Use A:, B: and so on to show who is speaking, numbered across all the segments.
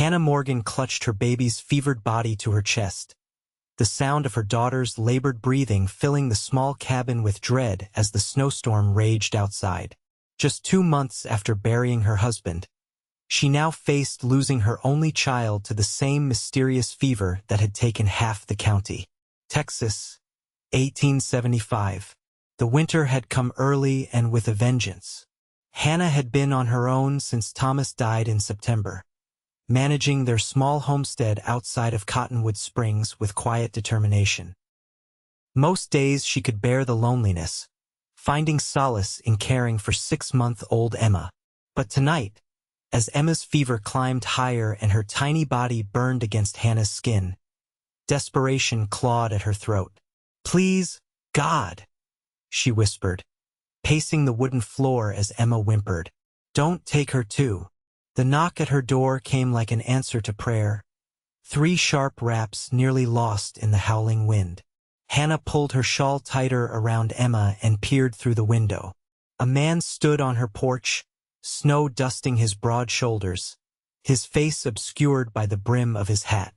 A: Hannah Morgan clutched her baby's fevered body to her chest, the sound of her daughter's labored breathing filling the small cabin with dread as the snowstorm raged outside. Just 2 months after burying her husband, she now faced losing her only child to the same mysterious fever that had taken half the county. Texas, 1875. The winter had come early and with a vengeance. Hannah had been on her own since Thomas died in September, managing their small homestead outside of Cottonwood Springs with quiet determination. Most days she could bear the loneliness, finding solace in caring for 6-month-old Emma. But tonight, as Emma's fever climbed higher and her tiny body burned against Hannah's skin, desperation clawed at her throat. "Please, God," she whispered, pacing the wooden floor as Emma whimpered, "Don't take her too." The knock at her door came like an answer to prayer, 3 sharp raps nearly lost in the howling wind. Hannah pulled her shawl tighter around Emma and peered through the window. A man stood on her porch, snow dusting his broad shoulders, his face obscured by the brim of his hat.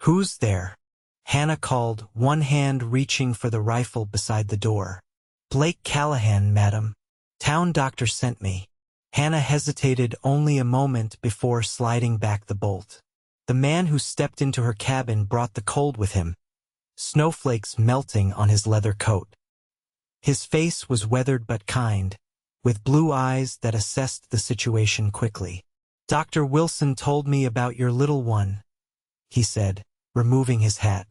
A: "Who's there?" Hannah called, one hand reaching for the rifle beside the door. "Blake Callahan, madam. Town doctor sent me." Hannah hesitated only a moment before sliding back the bolt. The man who stepped into her cabin brought the cold with him, snowflakes melting on his leather coat. His face was weathered but kind, with blue eyes that assessed the situation quickly. "Dr. Wilson told me about your little one," he said, removing his hat.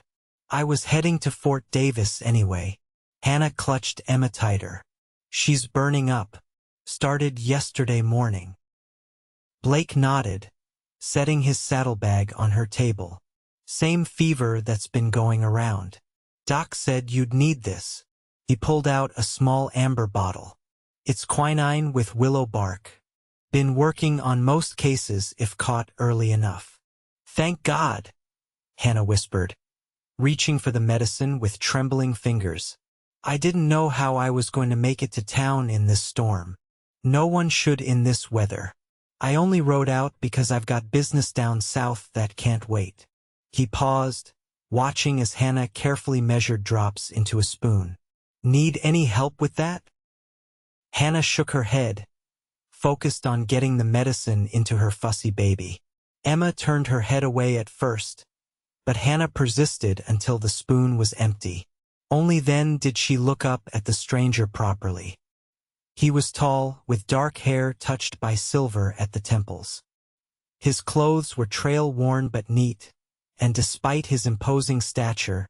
A: "I was heading to Fort Davis anyway." Hannah clutched Emma tighter. "She's burning up. Started yesterday morning." Blake nodded, setting his saddlebag on her table. "Same fever that's been going around. Doc said you'd need this." He pulled out a small amber bottle. "It's quinine with willow bark. Been working on most cases if caught early enough." "Thank God," Hannah whispered, reaching for the medicine with trembling fingers. "I didn't know how I was going to make it to town in this storm. No one should in this weather. I only rode out because I've got business down south that can't wait." He paused, watching as Hannah carefully measured drops into a spoon. "Need any help with that?" Hannah shook her head, focused on getting the medicine into her fussy baby. Emma turned her head away at first, but Hannah persisted until the spoon was empty. Only then did she look up at the stranger properly. He was tall, with dark hair touched by silver at the temples. His clothes were trail-worn but neat, and despite his imposing stature,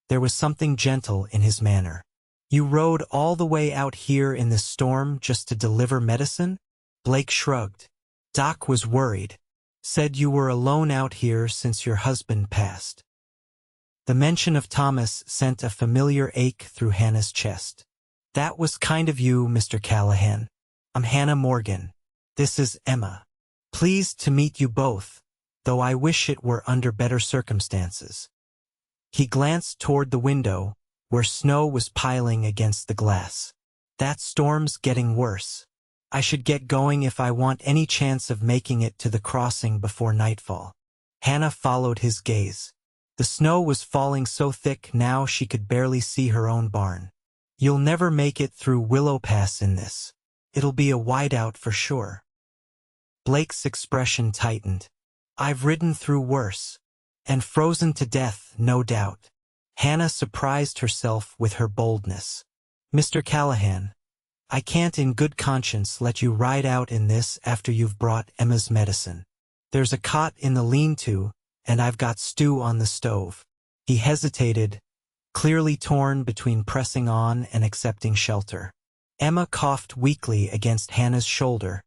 A: there was something gentle in his manner. "You rode all the way out here in this storm just to deliver medicine?" Blake shrugged. "Doc was worried. Said you were alone out here since your husband passed." The mention of Thomas sent a familiar ache through Hannah's chest. "That was kind of you, Mr. Callahan. I'm Hannah Morgan. This is Emma. Pleased to meet you both, though I wish it were under better circumstances." He glanced toward the window, where snow was piling against the glass. "That storm's getting worse. I should get going if I want any chance of making it to the crossing before nightfall." Hannah followed his gaze. The snow was falling so thick now she could barely see her own barn. "You'll never make it through Willow Pass in this. It'll be a whiteout for sure." Blake's expression tightened. "I've ridden through worse. And frozen to death, no doubt." Hannah surprised herself with her boldness. "Mr. Callahan, I can't in good conscience let you ride out in this after you've brought Emma's medicine. There's a cot in the lean-to, and I've got stew on the stove." He hesitated, clearly torn between pressing on and accepting shelter. Emma coughed weakly against Hannah's shoulder,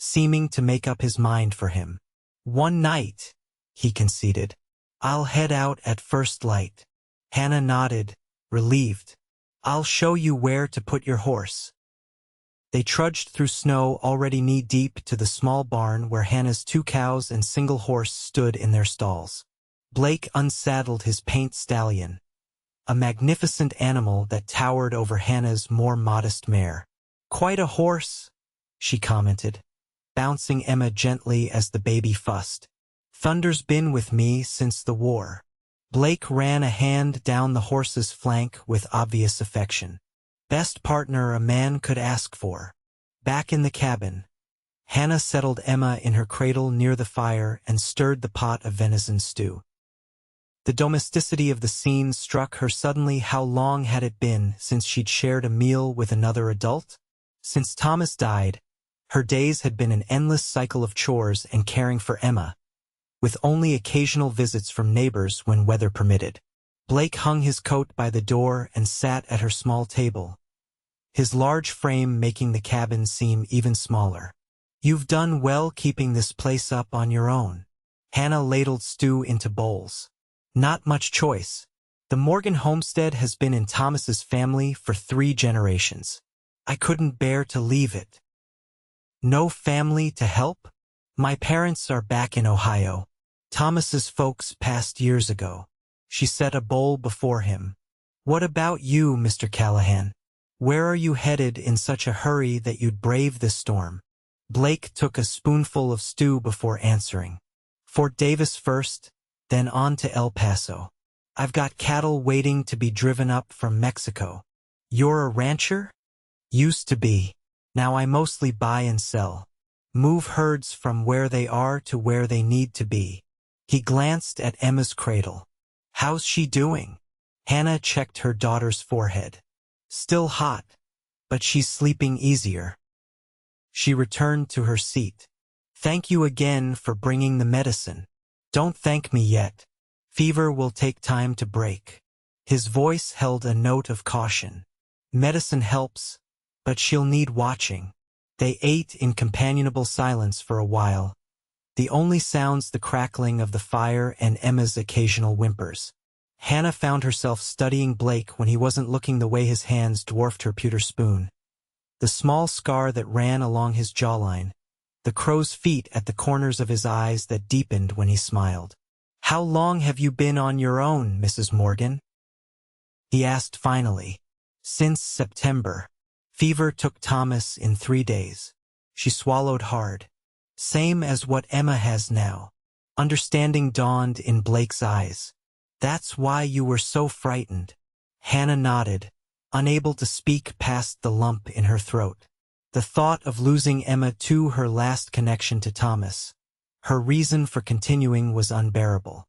A: seeming to make up his mind for him. "One night," he conceded. "I'll head out at first light." Hannah nodded, relieved. "I'll show you where to put your horse." They trudged through snow already knee-deep to the small barn where Hannah's 2 cows and single horse stood in their stalls. Blake unsaddled his paint stallion, a magnificent animal that towered over Hannah's more modest mare. "Quite a horse," she commented, bouncing Emma gently as the baby fussed. Thunder's been with me since the war. Blake ran a hand down the horse's flank with obvious affection. Best partner a man could ask for. Back in the cabin, Hannah settled Emma in her cradle near the fire and stirred the pot of venison stew. The domesticity of the scene struck her suddenly. How long had it been since she'd shared a meal with another adult? Since Thomas died, her days had been an endless cycle of chores and caring for Emma, with only occasional visits from neighbors when weather permitted. Blake hung his coat by the door and sat at her small table, his large frame making the cabin seem even smaller. "You've done well keeping this place up on your own." Hannah ladled stew into bowls. "Not much choice. The Morgan homestead has been in Thomas's family for 3 generations. I couldn't bear to leave it." "No family to help?" "My parents are back in Ohio. Thomas's folks passed years ago." She set a bowl before him. "What about you, Mr. Callahan? Where are you headed in such a hurry that you'd brave this storm?" Blake took a spoonful of stew before answering. "Fort Davis first, then on to El Paso. I've got cattle waiting to be driven up from Mexico." "You're a rancher?" "Used to be. Now I mostly buy and sell. Move herds from where they are to where they need to be." He glanced at Emma's cradle. "How's she doing?" Hannah checked her daughter's forehead. "Still hot, but she's sleeping easier." She returned to her seat. "Thank you again for bringing the medicine." "Don't thank me yet. Fever will take time to break." His voice held a note of caution. "Medicine helps, but she'll need watching." They ate in companionable silence for a while, the only sounds the crackling of the fire and Emma's occasional whimpers. Hannah found herself studying Blake when he wasn't looking the way his hands dwarfed her pewter spoon. The small scar that ran along his jawline, the crow's feet at the corners of his eyes that deepened when he smiled. "How long have you been on your own, Mrs. Morgan?" he asked finally. "Since September. Fever took Thomas in 3 days." She swallowed hard. "Same as what Emma has now." Understanding dawned in Blake's eyes. "That's why you were so frightened." Hannah nodded, unable to speak past the lump in her throat. The thought of losing Emma to her last connection to Thomas, her reason for continuing, was unbearable.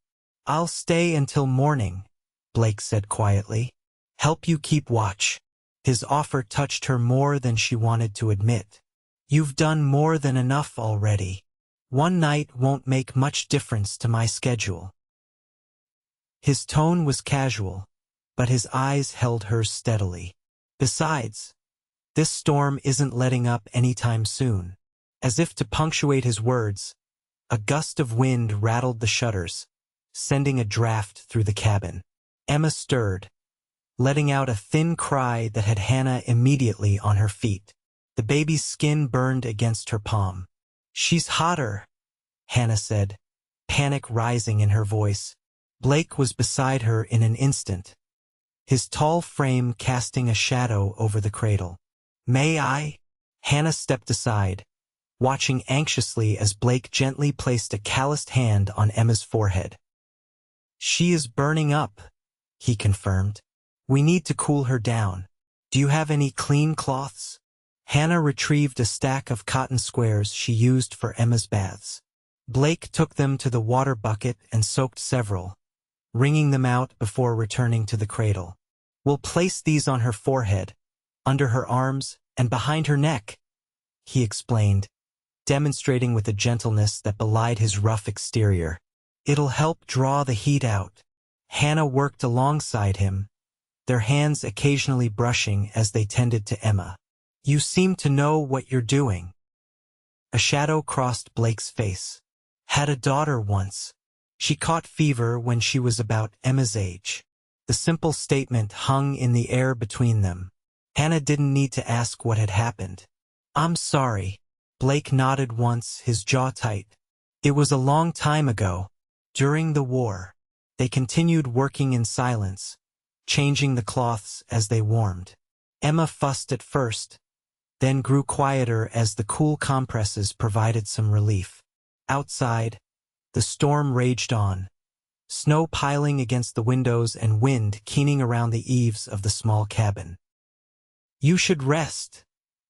A: "I'll stay until morning," Blake said quietly. "Help you keep watch." His offer touched her more than she wanted to admit. "You've done more than enough already. One night won't make much difference to my schedule." His tone was casual, but his eyes held hers steadily. "Besides, this storm isn't letting up anytime soon." As if to punctuate his words, a gust of wind rattled the shutters, sending a draft through the cabin. Emma stirred, letting out a thin cry that had Hannah immediately on her feet. The baby's skin burned against her palm. "She's hotter," Hannah said, panic rising in her voice. Blake was beside her in an instant, his tall frame casting a shadow over the cradle. "May I?" Hannah stepped aside, watching anxiously as Blake gently placed a calloused hand on Emma's forehead. "She is burning up," he confirmed. "We need to cool her down. Do you have any clean cloths?" Hannah retrieved a stack of cotton squares she used for Emma's baths. Blake took them to the water bucket and soaked several, wringing them out before returning to the cradle. "We'll place these on her forehead, under her arms, and behind her neck," he explained, demonstrating with a gentleness that belied his rough exterior. "It'll help draw the heat out." Hannah worked alongside him, their hands occasionally brushing as they tended to Emma. "You seem to know what you're doing." A shadow crossed Blake's face. "Had a daughter once. She caught fever when she was about Emma's age." The simple statement hung in the air between them. Hannah didn't need to ask what had happened. "I'm sorry." Blake nodded once, his jaw tight. "It was a long time ago, during the war." They continued working in silence, changing the cloths as they warmed. Emma fussed at first, then grew quieter as the cool compresses provided some relief. Outside, The storm raged on, snow piling against the windows and wind keening around the eaves of the small cabin. "You should rest,"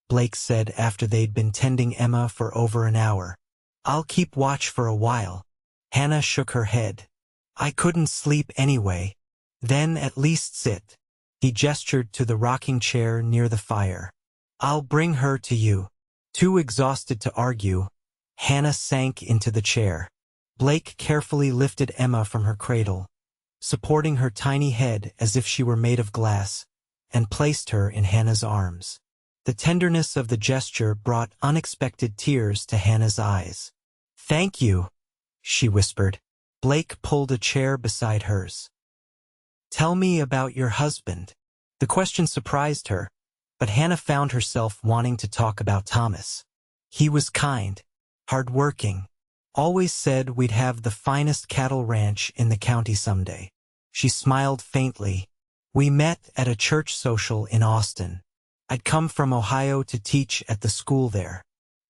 A: Blake said after they'd been tending Emma for over an hour. "I'll keep watch for a while." Hannah shook her head. "I couldn't sleep anyway." "Then at least sit." He gestured to the rocking chair near the fire. "I'll bring her to you." Too exhausted to argue, Hannah sank into the chair. Blake carefully lifted Emma from her cradle, supporting her tiny head as if she were made of glass, and placed her in Hannah's arms. The tenderness of the gesture brought unexpected tears to Hannah's eyes. "Thank you," she whispered. Blake pulled a chair beside hers. "Tell me about your husband." The question surprised her, but Hannah found herself wanting to talk about Thomas. "He was kind, hard-working, always said we'd have the finest cattle ranch in the county someday." She smiled faintly. "We met at a church social in Austin. I'd come from Ohio to teach at the school there.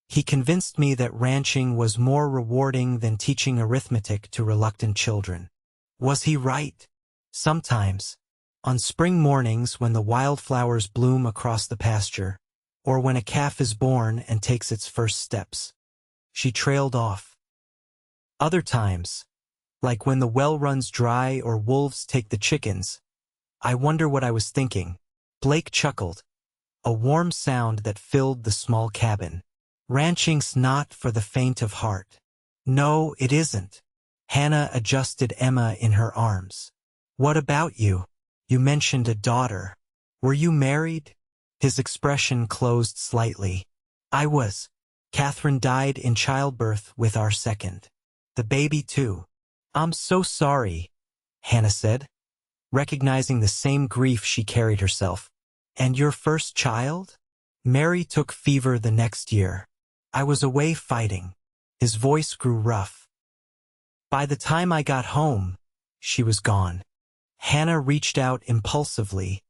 A: He convinced me that ranching was more rewarding than teaching arithmetic to reluctant children." Was he right? Sometimes, on spring mornings when the wildflowers bloom across the pasture, or when a calf is born and takes its first steps. She trailed off. Other times, like when the well runs dry or wolves take the chickens, I wonder what I was thinking. Blake chuckled, a warm sound that filled the small cabin. "Ranching's not for the faint of heart." "No, it isn't." Hannah adjusted Emma in her arms. "What about you? You mentioned a daughter. Were you married?" His expression closed slightly. "I was. Catherine died in childbirth with our second. The baby too." "I'm so sorry," Hannah said, recognizing the same grief she carried herself. "And your first child?" "Mary took fever the next year. I was away fighting." His voice grew rough. "By the time I got home, she was gone." Hannah reached out impulsively,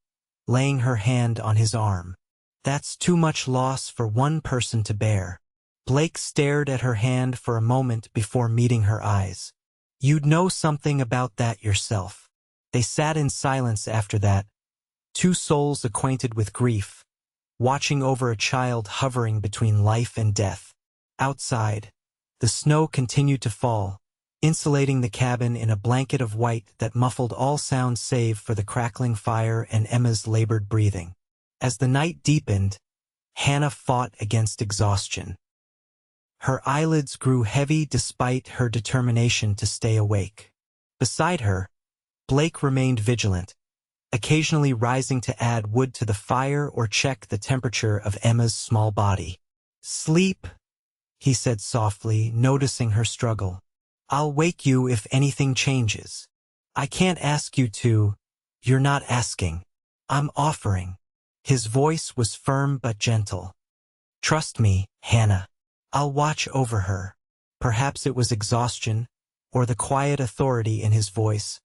A: laying her hand on his arm. "That's too much loss for one person to bear." Blake stared at her hand for a moment before meeting her eyes. "You'd know something about that yourself." They sat in silence after that, two souls acquainted with grief, watching over a child hovering between life and death. Outside, the snow continued to fall, insulating the cabin in a blanket of white that muffled all sounds save for the crackling fire and Emma's labored breathing. As the night deepened, Hannah fought against exhaustion. Her eyelids grew heavy despite her determination to stay awake. Beside her, Blake remained vigilant, occasionally rising to add wood to the fire or check the temperature of Emma's small body. "Sleep," he said softly, noticing her struggle. "I'll wake you if anything changes. I can't ask you to. You're not asking. I'm offering." His voice was firm but gentle. "Trust me, Hannah. I'll watch over her." Perhaps it was exhaustion, or the quiet authority in his voice,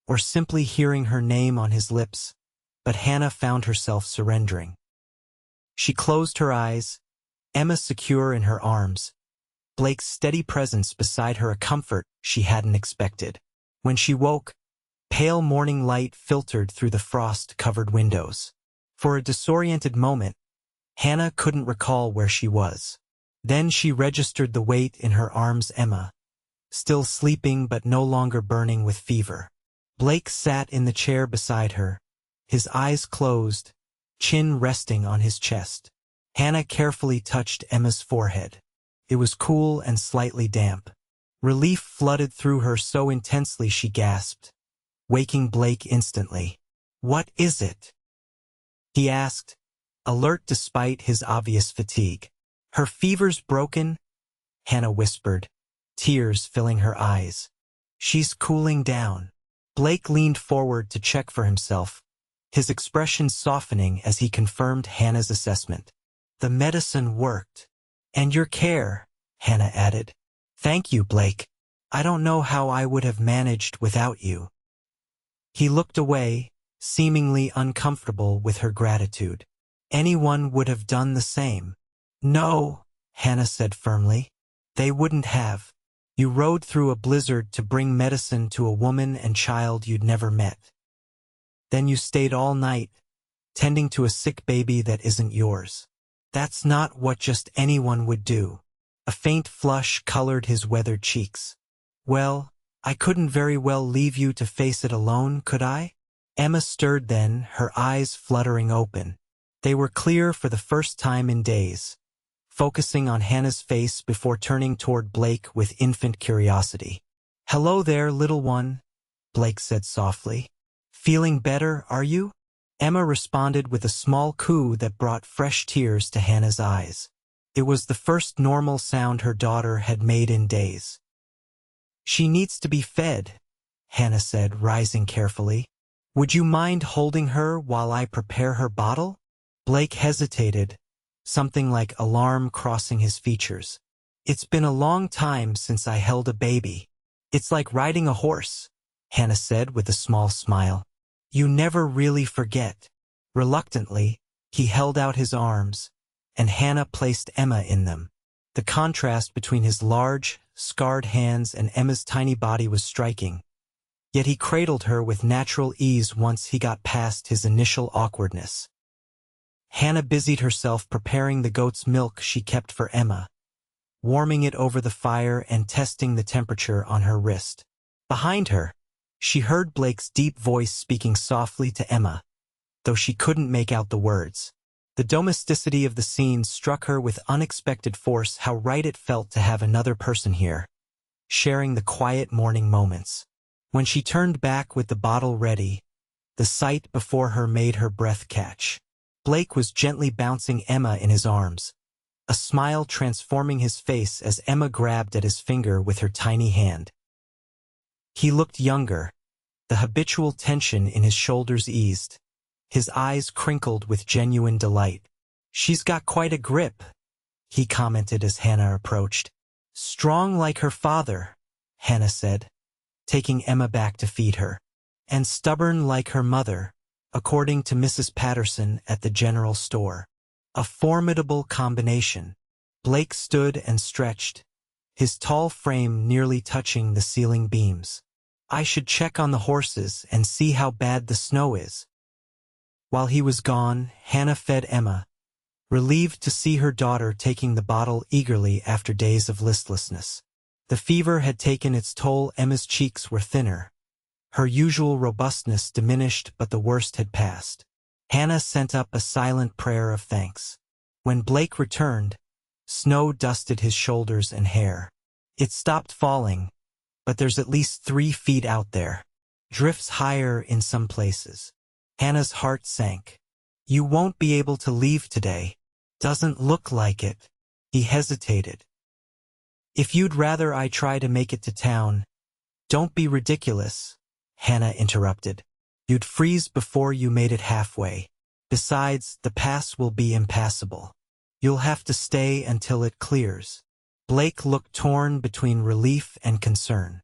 A: or simply hearing her name on his lips, but Hannah found herself surrendering. She closed her eyes, Emma secure in her arms, Blake's steady presence beside her a comfort she hadn't expected. When she woke, pale morning light filtered through the frost-covered windows. For a disoriented moment, Hannah couldn't recall where she was. Then she registered the weight in her arms. Emma, still sleeping but no longer burning with fever. Blake sat in the chair beside her, his eyes closed, chin resting on his chest. Hannah carefully touched Emma's forehead. It was cool and slightly damp. Relief flooded through her so intensely she gasped, waking Blake instantly. "What is it?" he asked, alert despite his obvious fatigue. "Her fever's broken," Hannah whispered, tears filling her eyes. "She's cooling down." Blake leaned forward to check for himself, his expression softening as he confirmed Hannah's assessment. "The medicine worked." "And your care," Hannah added. "Thank you, Blake. I don't know how I would have managed without you." He looked away, seemingly uncomfortable with her gratitude. "Anyone would have done the same." "No," Hannah said firmly. "They wouldn't have." You rode through a blizzard to bring medicine to a woman and child you'd never met. Then you stayed all night, tending to a sick baby that isn't yours. That's not what just anyone would do. A faint flush colored his weathered cheeks. Well, I couldn't very well leave you to face it alone, could I? Emma stirred then, her eyes fluttering open. They were clear for the first time in days, focusing on Hannah's face before turning toward Blake with infant curiosity. "Hello there, little one," Blake said softly. "Feeling better, are you?" Emma responded with a small coo that brought fresh tears to Hannah's eyes. It was the first normal sound her daughter had made in days. "She needs to be fed," Hannah said, rising carefully. "Would you mind holding her while I prepare her bottle?" Blake hesitated, something like alarm crossing his features. "It's been a long time since I held a baby. It's like riding a horse," Hannah said with a small smile. "You never really forget." Reluctantly, he held out his arms, and Hannah placed Emma in them. The contrast between his large, scarred hands and Emma's tiny body was striking. Yet he cradled her with natural ease once he got past his initial awkwardness. Hannah busied herself preparing the goat's milk she kept for Emma, warming it over the fire and testing the temperature on her wrist. Behind her, she heard Blake's deep voice speaking softly to Emma, though she couldn't make out the words. The domesticity of the scene struck her with unexpected force. How right it felt to have another person here, sharing the quiet morning moments. When she turned back with the bottle ready, the sight before her made her breath catch. Blake was gently bouncing Emma in his arms, a smile transforming his face as Emma grabbed at his finger with her tiny hand. He looked younger, the habitual tension in his shoulders eased. His eyes crinkled with genuine delight. "She's got quite a grip," he commented as Hannah approached. "Strong like her father," Hannah said, taking Emma back to feed her. "And stubborn like her mother, according to Mrs. Patterson at the general store. A formidable combination." Blake stood and stretched, his tall frame nearly touching the ceiling beams. "I should check on the horses and see how bad the snow is." While he was gone, Hannah fed Emma, relieved to see her daughter taking the bottle eagerly after days of listlessness. The fever had taken its toll. Emma's cheeks were thinner. Her usual robustness diminished, but the worst had passed. Hannah sent up a silent prayer of thanks. When Blake returned, snow dusted his shoulders and hair. It stopped falling, but there's at least 3 feet out there. Drifts higher in some places. Hannah's heart sank. "You won't be able to leave today." "Doesn't look like it." He hesitated. "If you'd rather I try to make it to town." "Don't be ridiculous," Hannah interrupted. "You'd freeze before you made it halfway. Besides, the pass will be impassable. You'll have to stay until it clears." Blake looked torn between relief and concern.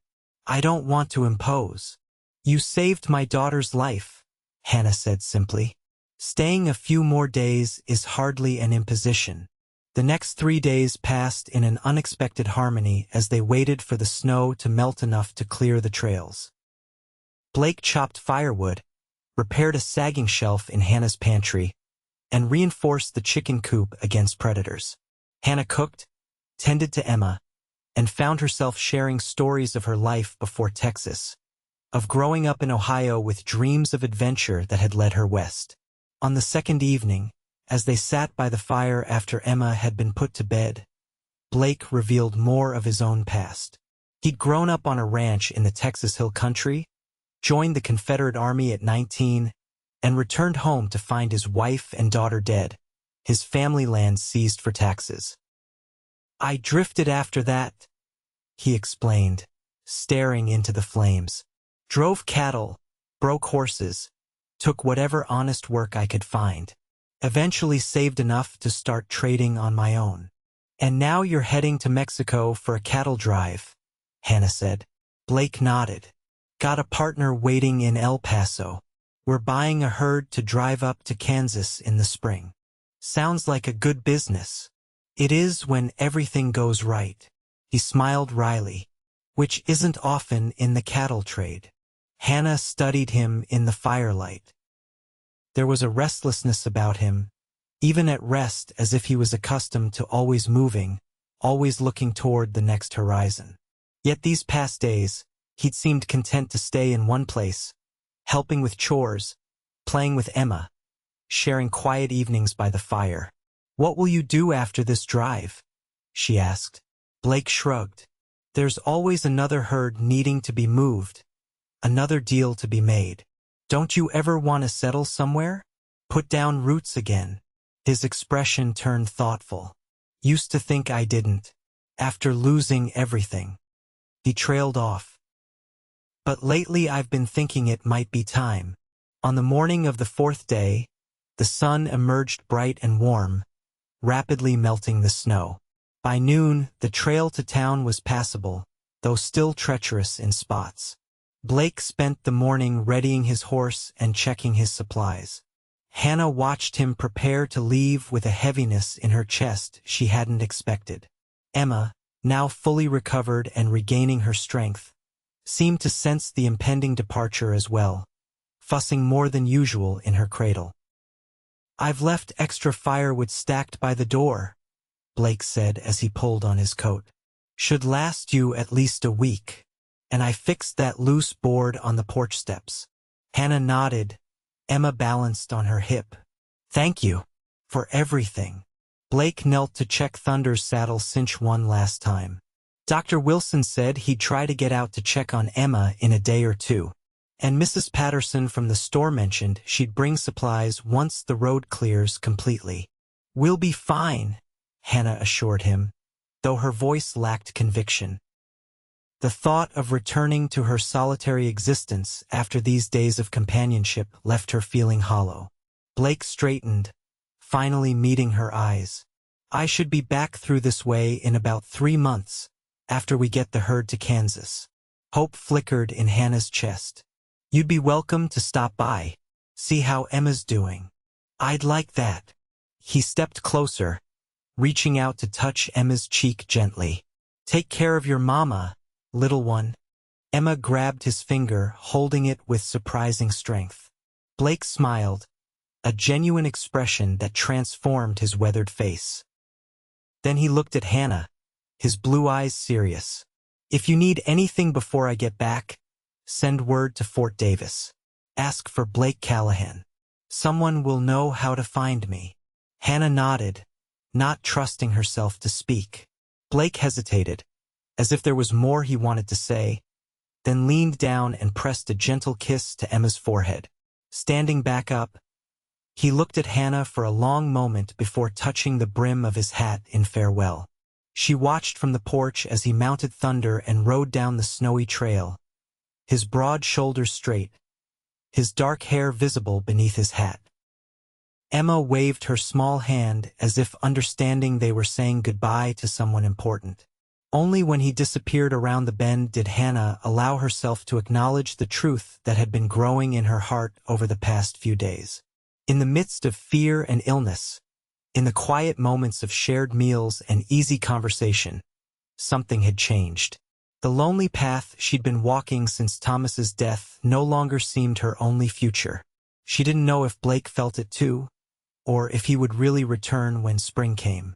A: "I don't want to impose." "You saved my daughter's life," Hannah said simply. "Staying a few more days is hardly an imposition." The next 3 days passed in an unexpected harmony as they waited for the snow to melt enough to clear the trails. Blake chopped firewood, repaired a sagging shelf in Hannah's pantry, and reinforced the chicken coop against predators. Hannah cooked, tended to Emma, and found herself sharing stories of her life before Texas, of growing up in Ohio with dreams of adventure that had led her west. On the second evening, as they sat by the fire after Emma had been put to bed, Blake revealed more of his own past. He'd grown up on a ranch in the Texas Hill Country, joined the Confederate Army at 19, and returned home to find his wife and daughter dead, his family land seized for taxes. "I drifted after that," he explained, staring into the flames. "Drove cattle, broke horses, took whatever honest work I could find. Eventually saved enough to start trading on my own." "And now you're heading to Mexico for a cattle drive," Hannah said. Blake nodded. "Got a partner waiting in El Paso. We're buying a herd to drive up to Kansas in the spring." "Sounds like a good business." "It is when everything goes right." He smiled wryly. which isn't often in the cattle trade. Hannah studied him in the firelight. There was a restlessness about him, even at rest, as if he was accustomed to always moving, always looking toward the next horizon. Yet these past days, he'd seemed content to stay in one place, helping with chores, playing with Emma, sharing quiet evenings by the fire. "What will you do after this drive?" she asked. Blake shrugged. "There's always another herd needing to be moved, another deal to be made. Don't you ever want to settle somewhere? Put down roots again?" His expression turned thoughtful. "Used to think I didn't. After losing everything." He trailed off. "But lately I've been thinking it might be time." On the morning of the fourth day, the sun emerged bright and warm, rapidly melting the snow. By noon, the trail to town was passable, though still treacherous in spots. Blake spent the morning readying his horse and checking his supplies. Hannah watched him prepare to leave with a heaviness in her chest she hadn't expected. Emma, now fully recovered and regaining her strength, seemed to sense the impending departure as well, fussing more than usual in her cradle. "I've left extra firewood stacked by the door," Blake said as he pulled on his coat. "Should last you at least a week. And I fixed that loose board on the porch steps." Hannah nodded. Emma balanced on her hip. "Thank you for everything." Blake knelt to check Thunder's saddle cinch one last time. Dr. Wilson said he'd try to get out to check on Emma in a day or two. And Mrs. Patterson from the store mentioned she'd bring supplies once the road clears completely. "We'll be fine," Hannah assured him, though her voice lacked conviction. The thought of returning to her solitary existence after these days of companionship left her feeling hollow. Blake straightened, finally meeting her eyes. "I should be back through this way in about 3 months, after we get the herd to Kansas." Hope flickered in Hannah's chest. "You'd be welcome to stop by, see how Emma's doing." "I'd like that." He stepped closer, reaching out to touch Emma's cheek gently. "Take care of your mama, little one." Emma grabbed his finger, holding it with surprising strength. Blake smiled, a genuine expression that transformed his weathered face. Then he looked at Hannah, his blue eyes serious. "If you need anything before I get back, send word to Fort Davis. Ask for Blake Callahan. Someone will know how to find me." Hannah nodded, not trusting herself to speak. Blake hesitated, as if there was more he wanted to say, then leaned down and pressed a gentle kiss to Emma's forehead. Standing back up, he looked at Hannah for a long moment before touching the brim of his hat in farewell. She watched from the porch as he mounted Thunder and rode down the snowy trail, his broad shoulders straight, his dark hair visible beneath his hat. Emma waved her small hand as if understanding they were saying goodbye to someone important. Only when he disappeared around the bend did Hannah allow herself to acknowledge the truth that had been growing in her heart over the past few days. In the midst of fear and illness, in the quiet moments of shared meals and easy conversation, something had changed. The lonely path she'd been walking since Thomas's death no longer seemed her only future. She didn't know if Blake felt it too, or if he would really return when spring came.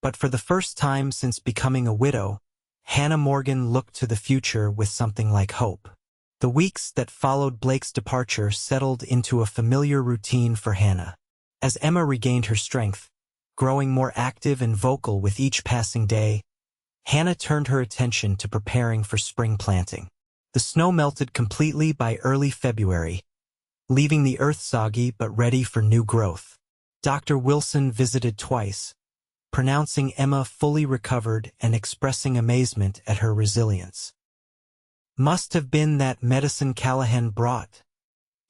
A: But for the first time since becoming a widow, Hannah Morgan looked to the future with something like hope. The weeks that followed Blake's departure settled into a familiar routine for Hannah. As Emma regained her strength, growing more active and vocal with each passing day, Hannah turned her attention to preparing for spring planting. The snow melted completely by early February, leaving the earth soggy but ready for new growth. Dr. Wilson visited twice, pronouncing Emma fully recovered and expressing amazement at her resilience. "Must have been that medicine Callahan brought,"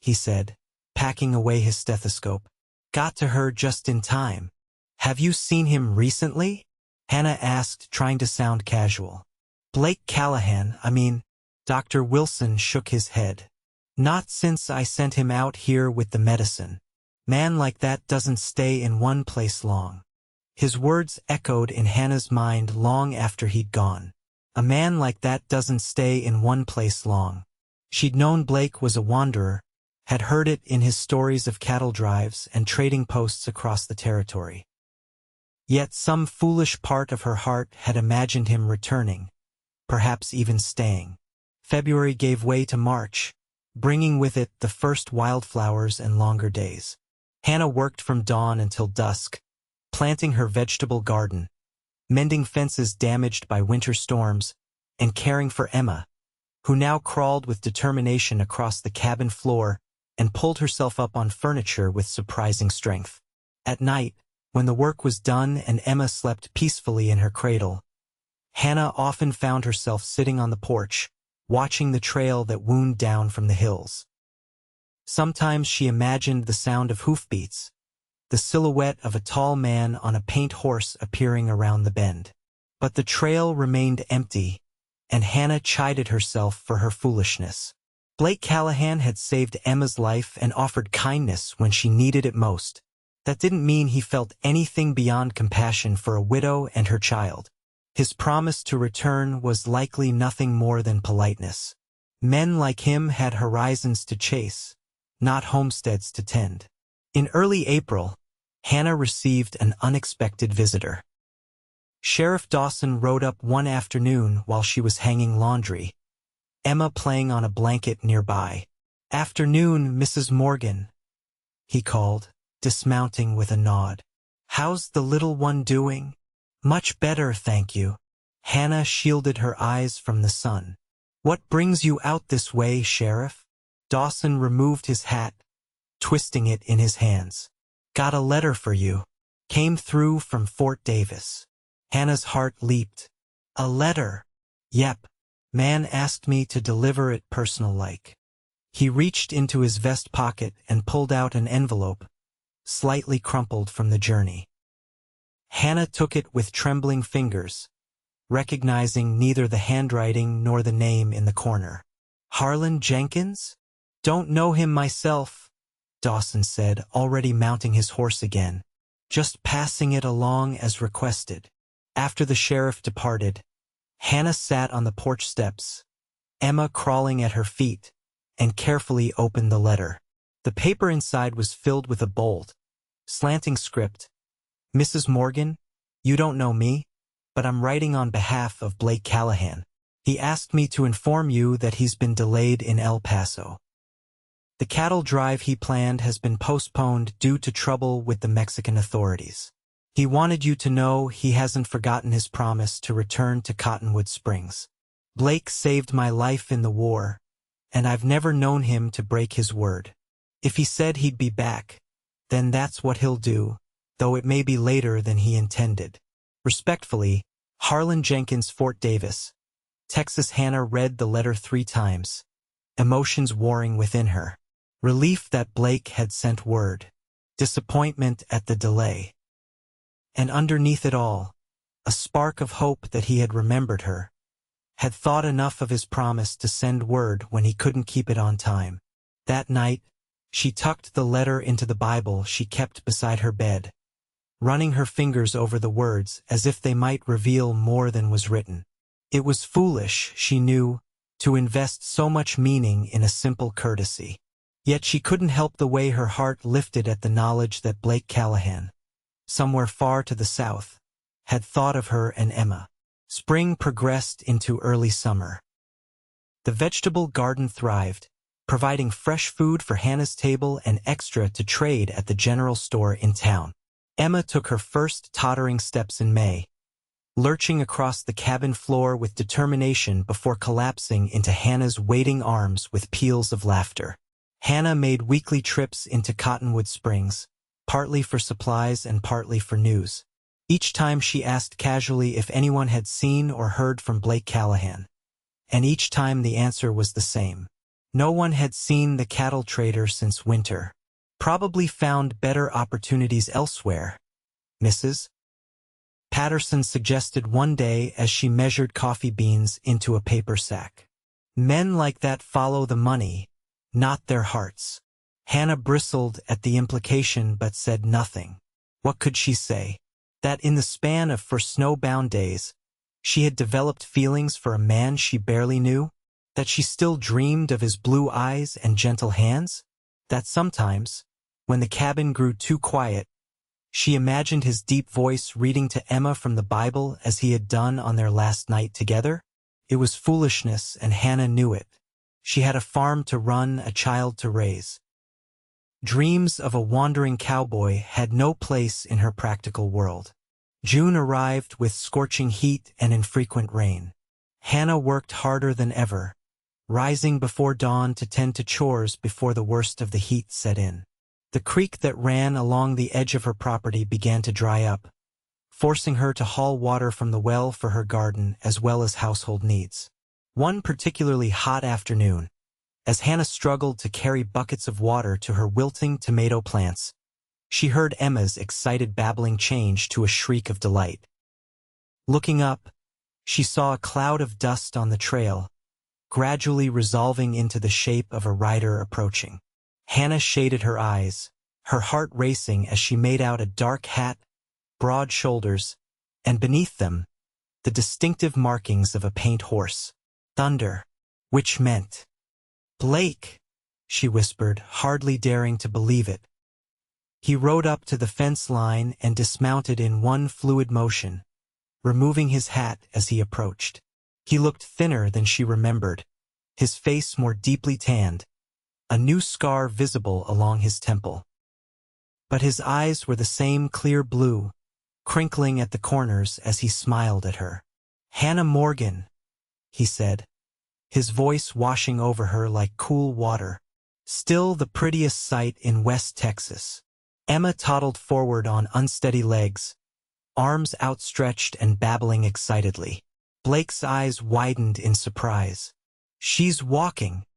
A: he said, packing away his stethoscope. "Got to her just in time." "Have you seen him recently?" Hannah asked, trying to sound casual. "Blake Callahan, I mean." Dr. Wilson shook his head. "Not since I sent him out here with the medicine. Man like that doesn't stay in one place long." His words echoed in Hannah's mind long after he'd gone. A man like that doesn't stay in one place long. She'd known Blake was a wanderer, had heard it in his stories of cattle drives and trading posts across the territory. Yet some foolish part of her heart had imagined him returning, perhaps even staying. February gave way to March, bringing with it the first wildflowers and longer days. Hannah worked from dawn until dusk, planting her vegetable garden, mending fences damaged by winter storms, and caring for Emma, who now crawled with determination across the cabin floor and pulled herself up on furniture with surprising strength. At night, when the work was done and Emma slept peacefully in her cradle, Hannah often found herself sitting on the porch, watching the trail that wound down from the hills. Sometimes she imagined the sound of hoofbeats, the silhouette of a tall man on a paint horse appearing around the bend. But the trail remained empty, and Hannah chided herself for her foolishness. Blake Callahan had saved Emma's life and offered kindness when she needed it most. That didn't mean he felt anything beyond compassion for a widow and her child. His promise to return was likely nothing more than politeness. Men like him had horizons to chase, not homesteads to tend. In early April, Hannah received an unexpected visitor. Sheriff Dawson rode up one afternoon while she was hanging laundry, Emma playing on a blanket nearby. "Afternoon, Mrs. Morgan," he called, dismounting with a nod. "How's the little one doing?" "Much better, thank you." Hannah shielded her eyes from the sun. "What brings you out this way, Sheriff?" Dawson removed his hat, twisting it in his hands. "Got a letter for you. Came through from Fort Davis." Hannah's heart leaped. "A letter?" "Yep. Man asked me to deliver it personal-like." He reached into his vest pocket and pulled out an envelope, slightly crumpled from the journey. Hannah took it with trembling fingers, recognizing neither the handwriting nor the name in the corner. "Harlan Jenkins? Don't know him myself," Dawson said, already mounting his horse again. "Just passing it along as requested." After the sheriff departed, Hannah sat on the porch steps, Emma crawling at her feet, and carefully opened the letter. The paper inside was filled with a bold, slanting script. "Mrs. Morgan, you don't know me, but I'm writing on behalf of Blake Callahan. He asked me to inform you that he's been delayed in El Paso. The cattle drive he planned has been postponed due to trouble with the Mexican authorities. He wanted you to know he hasn't forgotten his promise to return to Cottonwood Springs. Blake saved my life in the war, and I've never known him to break his word. If he said he'd be back, then that's what he'll do, though it may be later than he intended. Respectfully, Harlan Jenkins, Fort Davis, Texas." Hannah read the letter 3 times, emotions warring within her. Relief that Blake had sent word, disappointment at the delay, and underneath it all, a spark of hope that he had remembered her, had thought enough of his promise to send word when he couldn't keep it on time. That night, she tucked the letter into the Bible she kept beside her bed, running her fingers over the words as if they might reveal more than was written. It was foolish, she knew, to invest so much meaning in a simple courtesy. Yet she couldn't help the way her heart lifted at the knowledge that Blake Callahan, somewhere far to the south, had thought of her and Emma. Spring progressed into early summer. The vegetable garden thrived, providing fresh food for Hannah's table and extra to trade at the general store in town. Emma took her first tottering steps in May, lurching across the cabin floor with determination before collapsing into Hannah's waiting arms with peals of laughter. Hannah made weekly trips into Cottonwood Springs, partly for supplies and partly for news. Each time she asked casually if anyone had seen or heard from Blake Callahan, and each time the answer was the same. No one had seen the cattle trader since winter. Probably found better opportunities elsewhere, Mrs. Patterson suggested one day as she measured coffee beans into a paper sack. Men like that follow the money, not their hearts. Hannah bristled at the implication but said nothing. What could she say? That in the span of 4 snowbound days, She had developed feelings for a man she barely knew, that she still dreamed of his blue eyes and gentle hands, that sometimes, when the cabin grew too quiet, she imagined his deep voice reading to Emma from the Bible as he had done on their last night together. It was foolishness, and Hannah knew it. She had a farm to run, a child to raise. Dreams of a wandering cowboy had no place in her practical world. June arrived with scorching heat and infrequent rain. Hannah worked harder than ever, rising before dawn to tend to chores before the worst of the heat set in. The creek that ran along the edge of her property began to dry up, forcing her to haul water from the well for her garden as well as household needs. One particularly hot afternoon, as Hannah struggled to carry buckets of water to her wilting tomato plants, she heard Emma's excited babbling change to a shriek of delight. Looking up, she saw a cloud of dust on the trail, gradually resolving into the shape of a rider approaching. Hannah shaded her eyes, her heart racing as she made out a dark hat, broad shoulders, and beneath them, the distinctive markings of a paint horse. Thunder, which meant, "Blake," she whispered, hardly daring to believe it. He rode up to the fence line and dismounted in one fluid motion, removing his hat as he approached. He looked thinner than she remembered, his face more deeply tanned, a new scar visible along his temple. But his eyes were the same clear blue, crinkling at the corners as he smiled at her. "Hannah Morgan," he said, his voice washing over her like cool water. "Still the prettiest sight in West Texas." Emma toddled forward on unsteady legs, arms outstretched and babbling excitedly. Blake's eyes widened in surprise. "She's walking."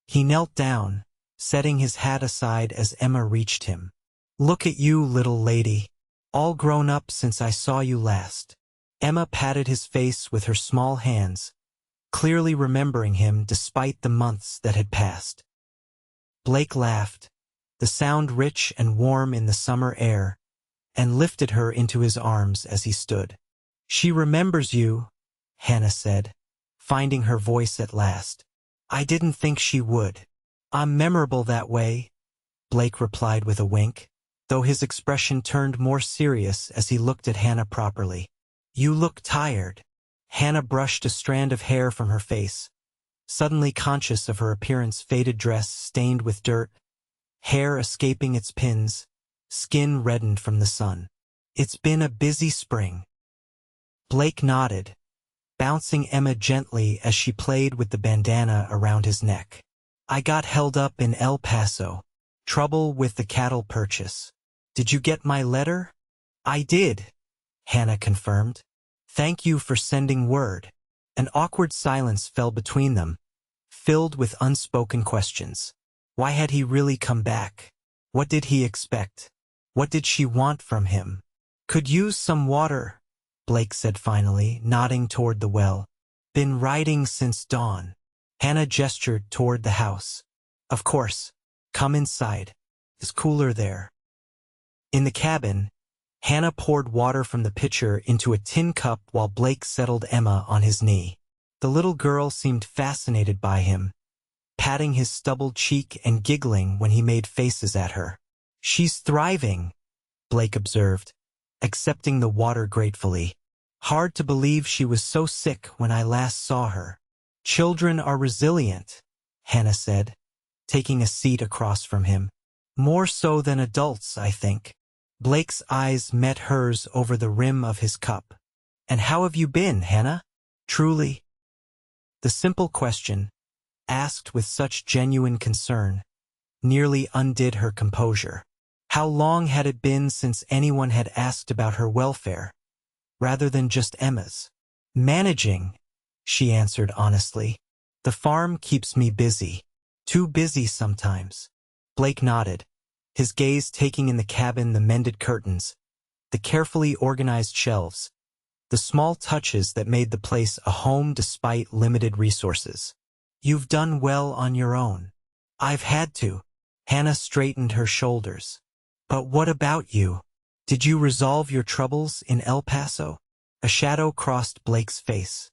A: He knelt down, setting his hat aside as Emma reached him. "Look at you, little lady. All grown up since I saw you last." Emma patted his face with her small hands, clearly remembering him despite the months that had passed. Blake laughed, the sound rich and warm in the summer air, and lifted her into his arms as he stood. "She remembers you," Hannah said, finding her voice at last. "I didn't think she would." "I'm memorable that way," Blake replied with a wink, though his expression turned more serious as he looked at Hannah properly. "You look tired." Hannah brushed a strand of hair from her face, suddenly conscious of her appearance, faded dress stained with dirt, hair escaping its pins, skin reddened from the sun. "It's been a busy spring." Blake nodded, bouncing Emma gently as she played with the bandana around his neck. "I got held up in El Paso. Trouble with the cattle purchase. Did you get my letter?" "I did," Hannah confirmed. "Thank you for sending word." An awkward silence fell between them, filled with unspoken questions. Why had he really come back? What did he expect? What did she want from him? "Could use some water," Blake said finally, nodding toward the well. "Been riding since dawn." Hannah gestured toward the house. "Of course. Come inside. It's cooler there." In the cabin, Hannah poured water from the pitcher into a tin cup while Blake settled Emma on his knee. The little girl seemed fascinated by him, patting his stubbled cheek and giggling when he made faces at her. "She's thriving," Blake observed, accepting the water gratefully. "Hard to believe she was so sick when I last saw her." "Children are resilient," Hannah said, taking a seat across from him. "More so than adults, I think." Blake's eyes met hers over the rim of his cup. "And how have you been, Hannah? Truly?" The simple question, asked with such genuine concern, nearly undid her composure. How long had it been since anyone had asked about her welfare, rather than just Emma's? "Managing," she answered honestly. "The farm keeps me busy. Too busy sometimes." Blake nodded, his gaze taking in the cabin, the mended curtains, the carefully organized shelves, the small touches that made the place a home despite limited resources. "You've done well on your own." "I've had to." Hannah straightened her shoulders. "But what about you? Did you resolve your troubles in El Paso?" A shadow crossed Blake's face.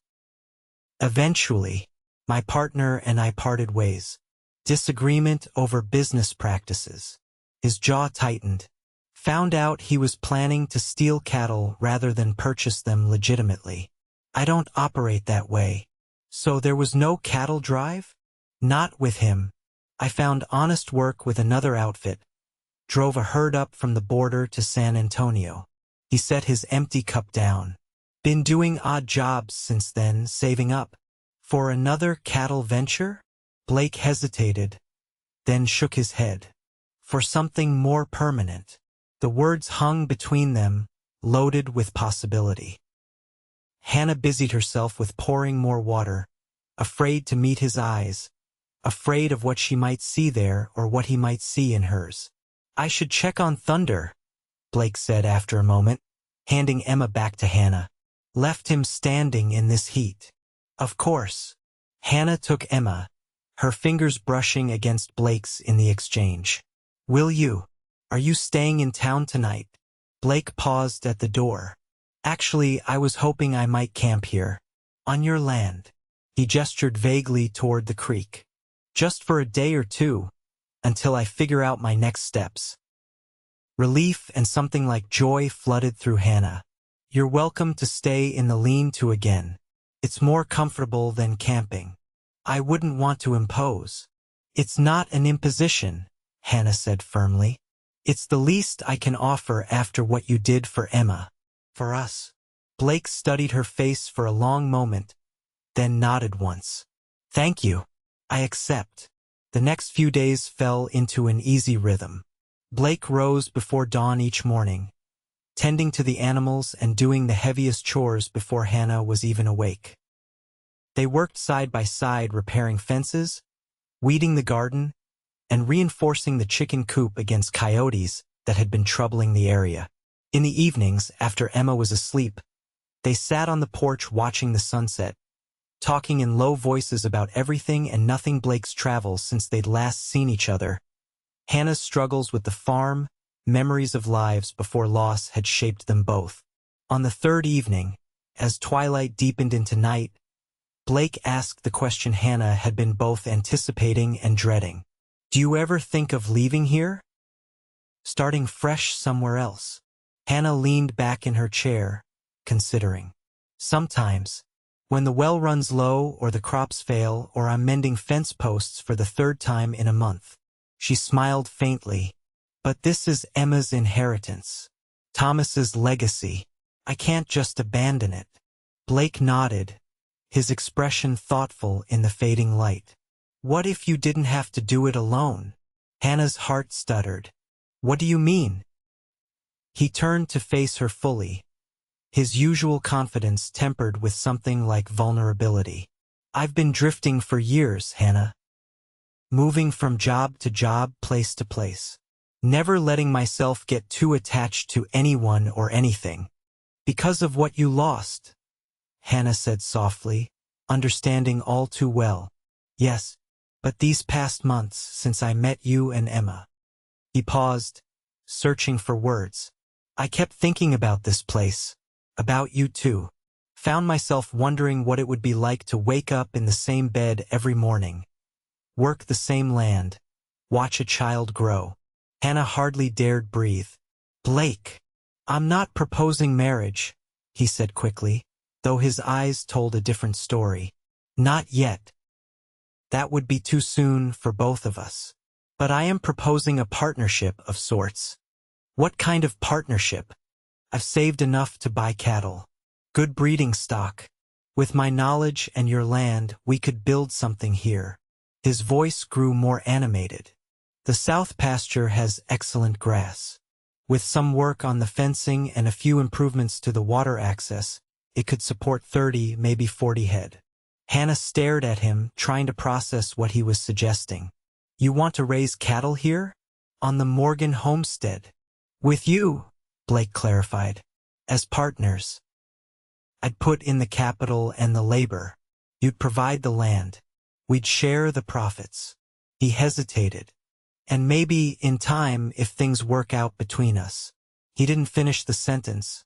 A: Eventually, my partner and I parted ways. Disagreement over business practices. His jaw tightened. Found out he was planning to steal cattle rather than purchase them legitimately. I don't operate that way. So there was no cattle drive? Not with him. I found honest work with another outfit. Drove a herd up from the border to San Antonio. He set his empty cup down. Been doing odd jobs since then, saving up. For another cattle venture? Blake hesitated, then shook his head. For something more permanent. The words hung between them, loaded with possibility. Hannah busied herself with pouring more water, afraid to meet his eyes, afraid of what she might see there or what he might see in hers. I should check on Thunder, Blake said after a moment, handing Emma back to Hannah. Left him standing in this heat. Of course. Hannah took Emma, her fingers brushing against Blake's in the exchange. Will you? Are you staying in town tonight? Blake paused at the door. Actually, I was hoping I might camp here. On your land. He gestured vaguely toward the creek. Just for a day or two, until I figure out my next steps. Relief and something like joy flooded through Hannah. You're welcome to stay in the lean-to again. It's more comfortable than camping. I wouldn't want to impose. It's not an imposition, Hannah said firmly. It's the least I can offer after what you did for Emma. For us. Blake studied her face for a long moment, then nodded once. Thank you. I accept. The next few days fell into an easy rhythm. Blake rose before dawn each morning, tending to the animals and doing the heaviest chores before Hannah was even awake. They worked side by side repairing fences, weeding the garden, and reinforcing the chicken coop against coyotes that had been troubling the area. In the evenings, after Emma was asleep, they sat on the porch watching the sunset, talking in low voices about everything and nothing Blake's travels since they'd last seen each other. Hannah's struggles with the farm, memories of lives before loss had shaped them both. On the third evening, as twilight deepened into night, Blake asked the question Hannah had been both anticipating and dreading. Do you ever think of leaving here? Starting fresh somewhere else? Hannah leaned back in her chair, considering. Sometimes, when the well runs low or the crops fail or I'm mending fence posts for the third time in a month. She smiled faintly. But this is Emma's inheritance. Thomas's legacy. I can't just abandon it. Blake nodded, his expression thoughtful in the fading light. What if you didn't have to do it alone? Hannah's heart stuttered. What do you mean? He turned to face her fully, his usual confidence tempered with something like vulnerability. I've been drifting for years, Hannah. Moving from job to job, place to place. Never letting myself get too attached to anyone or anything. Because of what you lost, Hannah said softly, understanding all too well. Yes, but these past months since I met you and Emma. He paused, searching for words. I kept thinking about this place, about you too. Found myself wondering what it would be like to wake up in the same bed every morning. Work the same land. Watch a child grow. Hannah hardly dared breathe. Blake, I'm not proposing marriage, he said quickly, though his eyes told a different story. Not yet. That would be too soon for both of us. But I am proposing a partnership of sorts. What kind of partnership? I've saved enough to buy cattle. Good breeding stock. With my knowledge and your land, we could build something here. His voice grew more animated. The south pasture has excellent grass. With some work on the fencing and a few improvements to the water access, it could support 30, maybe 40 head. Hannah stared at him, trying to process what he was suggesting. You want to raise cattle here? On the Morgan homestead? With you, Blake clarified. As partners. I'd put in the capital and the labor. You'd provide the land. We'd share the profits. He hesitated. And maybe, in time, if things work out between us. He didn't finish the sentence.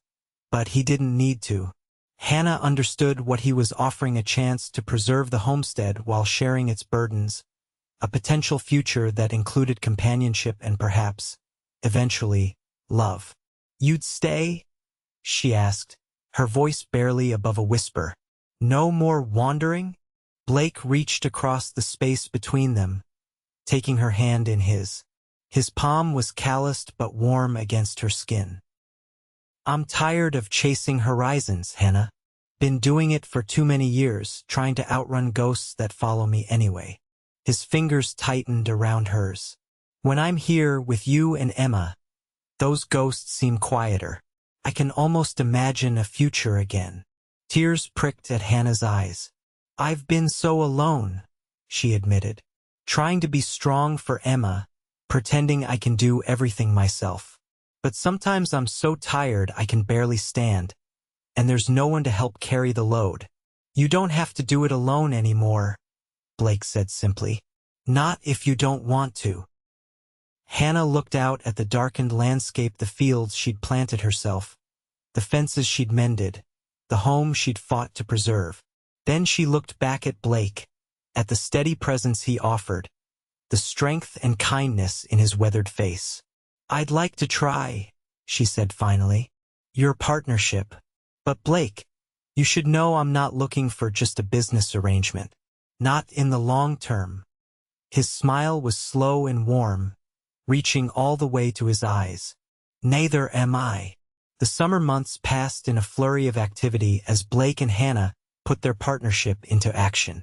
A: But he didn't need to. Hannah understood what he was offering: a chance to preserve the homestead while sharing its burdens, a potential future that included companionship and perhaps, eventually, love. "You'd stay?" she asked, her voice barely above a whisper. "No more wandering?" Blake reached across the space between them, taking her hand in his. His palm was calloused but warm against her skin. "I'm tired of chasing horizons, Hannah. Been doing it for too many years, trying to outrun ghosts that follow me anyway." His fingers tightened around hers. "When I'm here with you and Emma, those ghosts seem quieter. I can almost imagine a future again." Tears pricked at Hannah's eyes. "I've been so alone," she admitted. "Trying to be strong for Emma, pretending I can do everything myself. But sometimes I'm so tired I can barely stand, and there's no one to help carry the load." "You don't have to do it alone anymore," Blake said simply. "Not if you don't want to." Hannah looked out at the darkened landscape, the fields she'd planted herself, the fences she'd mended, the home she'd fought to preserve. Then she looked back at Blake, at the steady presence he offered, the strength and kindness in his weathered face. "I'd like to try," she said finally. "Your partnership. But Blake, you should know I'm not looking for just a business arrangement. Not in the long term." His smile was slow and warm, reaching all the way to his eyes. "Neither am I." The summer months passed in a flurry of activity as Blake and Hannah put their partnership into action.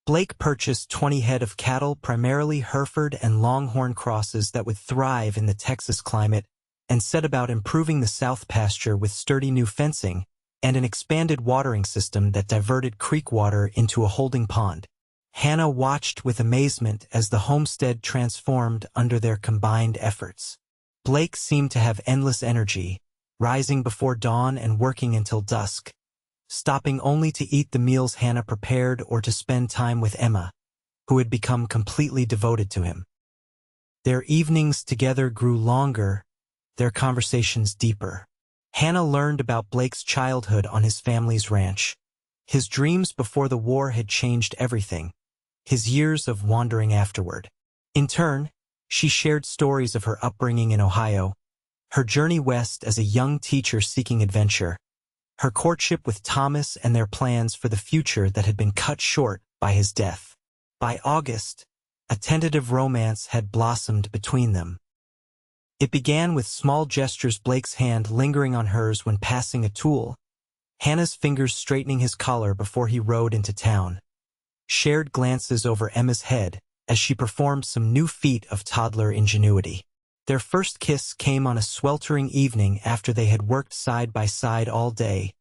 A: Blake purchased 20 head of cattle, primarily Hereford and Longhorn crosses that would thrive in the Texas climate, and set about improving the south pasture with sturdy new fencing and an expanded watering system that diverted creek water into a holding pond. Hannah watched with amazement as the homestead transformed under their combined efforts. Blake seemed to have endless energy, rising before dawn and working until dusk, stopping only to eat the meals Hannah prepared or to spend time with Emma, who had become completely devoted to him. Their evenings together grew longer, their conversations deeper. Hannah learned about Blake's childhood on his family's ranch. His dreams before the war had changed everything, his years of wandering afterward. In turn, she shared stories of her upbringing in Ohio, her journey west as a young teacher seeking adventure, her courtship with Thomas, and their plans for the future that had been cut short by his death. By August, a tentative romance had blossomed between them. It began with small gestures, Blake's hand lingering on hers when passing a tool, Hannah's fingers straightening his collar before he rode into town, shared glances over Emma's head as she performed some new feat of toddler ingenuity. Their first kiss came on a sweltering evening after they had worked side by side all day,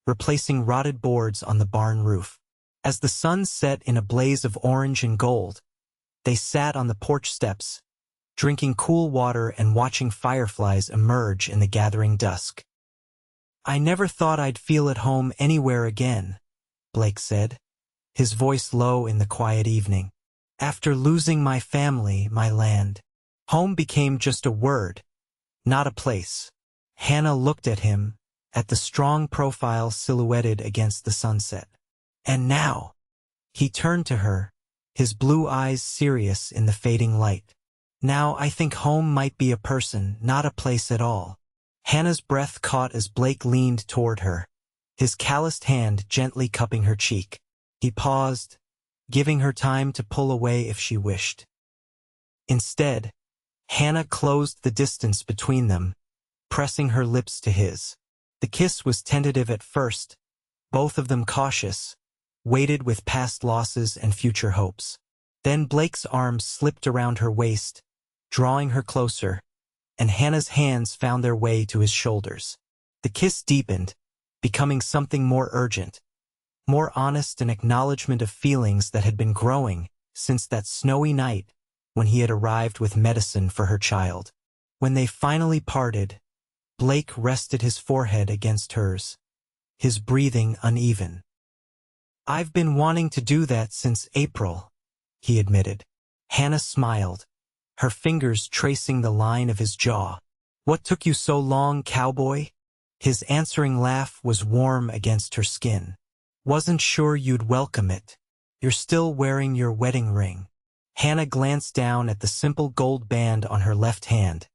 A: replacing rotted boards on the barn roof. As the sun set in a blaze of orange and gold, they sat on the porch steps, drinking cool water and watching fireflies emerge in the gathering dusk. "I never thought I'd feel at home anywhere again," Blake said, his voice low in the quiet evening. "After losing my family, my land. Home became just a word, not a place." Hannah looked at him, at the strong profile silhouetted against the sunset. "And now?" He turned to her, his blue eyes serious in the fading light. "Now I think home might be a person, not a place at all." Hannah's breath caught as Blake leaned toward her, his calloused hand gently cupping her cheek. He paused, giving her time to pull away if she wished. Instead, Hannah closed the distance between them, pressing her lips to his. The kiss was tentative at first, both of them cautious, weighted with past losses and future hopes. Then Blake's arms slipped around her waist, drawing her closer, and Hannah's hands found their way to his shoulders. The kiss deepened, becoming something more urgent, more honest, an acknowledgement of feelings that had been growing since that snowy night when he had arrived with medicine for her child. When they finally parted, Blake rested his forehead against hers, his breathing uneven. "I've been wanting to do that since April," he admitted. Hannah smiled, her fingers tracing the line of his jaw. "What took you so long, Cowboy?" His answering laugh was warm against her skin. Wasn't sure you'd welcome it. You're still wearing your wedding ring. Hannah glanced down at the simple gold band on her left hand,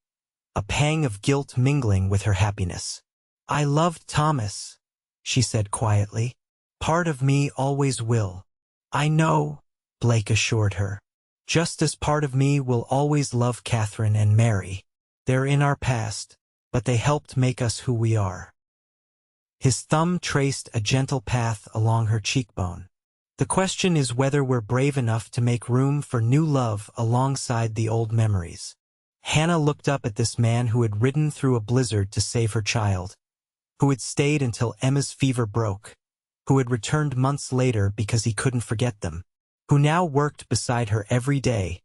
A: a pang of guilt mingling with her happiness. I loved Thomas, she said quietly. Part of me always will. I know, Blake assured her. Just as part of me will always love Catherine and Mary. They're in our past, but they helped make us who we are. His thumb traced a gentle path along her cheekbone. The question is whether we're brave enough to make room for new love alongside the old memories. Hannah looked up at this man who had ridden through a blizzard to save her child, who had stayed until Emma's fever broke, who had returned months later because he couldn't forget them, who now worked beside her every day,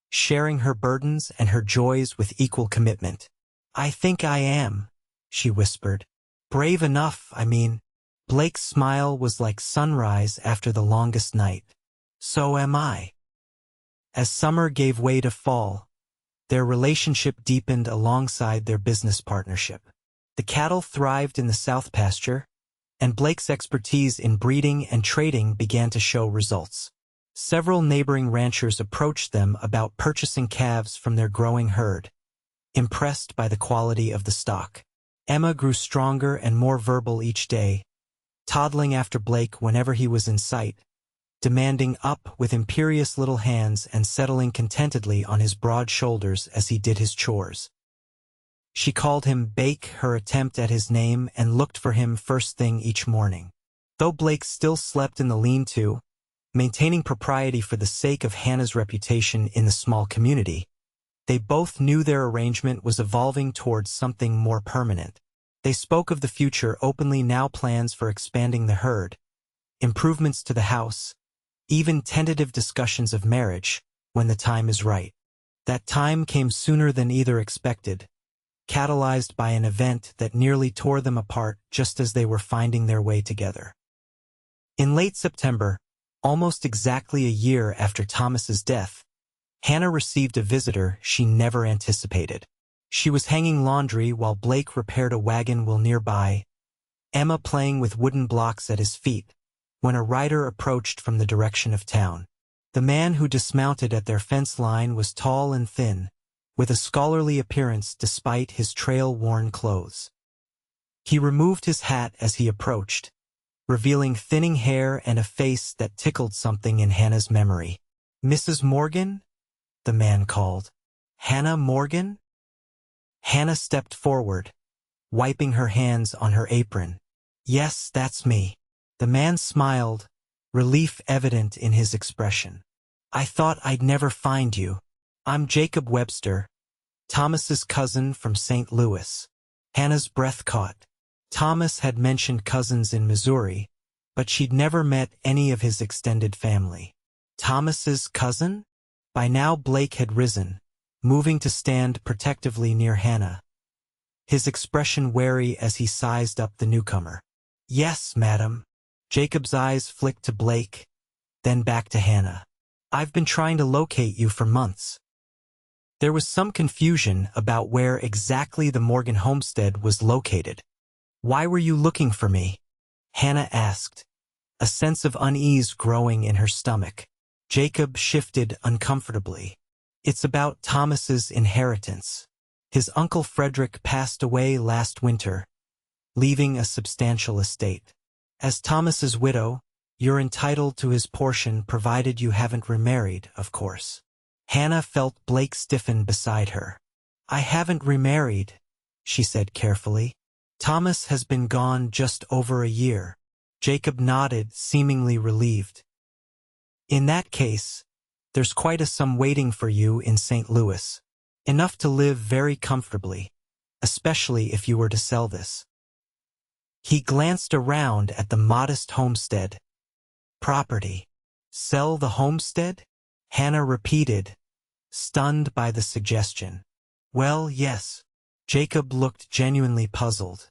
A: sharing her burdens and her joys with equal commitment. I think I am, she whispered. Brave enough, I mean. Blake's smile was like sunrise after the longest night. So am I. As summer gave way to fall, their relationship deepened alongside their business partnership. The cattle thrived in the south pasture, and Blake's expertise in breeding and trading began to show results. Several neighboring ranchers approached them about purchasing calves from their growing herd, impressed by the quality of the stock. Emma grew stronger and more verbal each day, toddling after Blake whenever he was in sight, demanding up with imperious little hands and settling contentedly on his broad shoulders as he did his chores. She called him Bake, her attempt at his name, and looked for him first thing each morning. Though Blake still slept in the lean-to, maintaining propriety for the sake of Hannah's reputation in the small community, they both knew their arrangement was evolving towards something more permanent. They spoke of the future openly, now plans for expanding the herd, improvements to the house, even tentative discussions of marriage, when the time is right. That time came sooner than either expected, catalyzed by an event that nearly tore them apart just as they were finding their way together. In late September, almost exactly a year after Thomas's death, Hannah received a visitor she never anticipated. She was hanging laundry while Blake repaired a wagon wheel nearby, Emma playing with wooden blocks at his feet, when a rider approached from the direction of town. The man who dismounted at their fence line was tall and thin, with a scholarly appearance despite his trail-worn clothes. He removed his hat as he approached, revealing thinning hair and a face that tickled something in Hannah's memory. Mrs. Morgan? The man called. Hannah Morgan? Hannah stepped forward, wiping her hands on her apron. Yes, that's me. The man smiled, relief evident in his expression. I thought I'd never find you. I'm Jacob Webster, Thomas's cousin from St. Louis. Hannah's breath caught. Thomas had mentioned cousins in Missouri, but she'd never met any of his extended family. Thomas's cousin? By now Blake had risen, moving to stand protectively near Hannah, his expression wary as he sized up the newcomer. Yes, madam. Jacob's eyes flicked to Blake, then back to Hannah. I've been trying to locate you for months. There was some confusion about where exactly the Morgan homestead was located. Why were you looking for me? Hannah asked, a sense of unease growing in her stomach. Jacob shifted uncomfortably. It's about Thomas's inheritance. His uncle Frederick passed away last winter, leaving a substantial estate. As Thomas's widow, you're entitled to his portion provided you haven't remarried, of course. Hannah felt Blake stiffen beside her. I haven't remarried, she said carefully. Thomas has been gone just over a year. Jacob nodded, seemingly relieved. In that case, there's quite a sum waiting for you in St. Louis. Enough to live very comfortably, especially if you were to sell this. He glanced around at the modest homestead. Property. Sell the homestead? Hannah repeated, stunned by the suggestion. Well, yes. Jacob looked genuinely puzzled.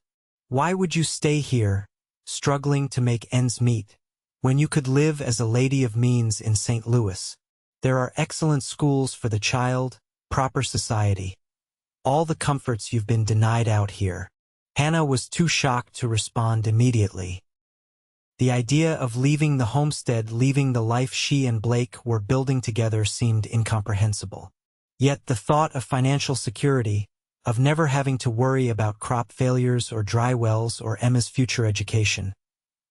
A: Why would you stay here, struggling to make ends meet, when you could live as a lady of means in St. Louis? There are excellent schools for the child, proper society. All the comforts you've been denied out here. Hannah was too shocked to respond immediately. The idea of leaving the homestead, leaving the life she and Blake were building together seemed incomprehensible. Yet the thought of financial security, of never having to worry about crop failures or dry wells or Emma's future education,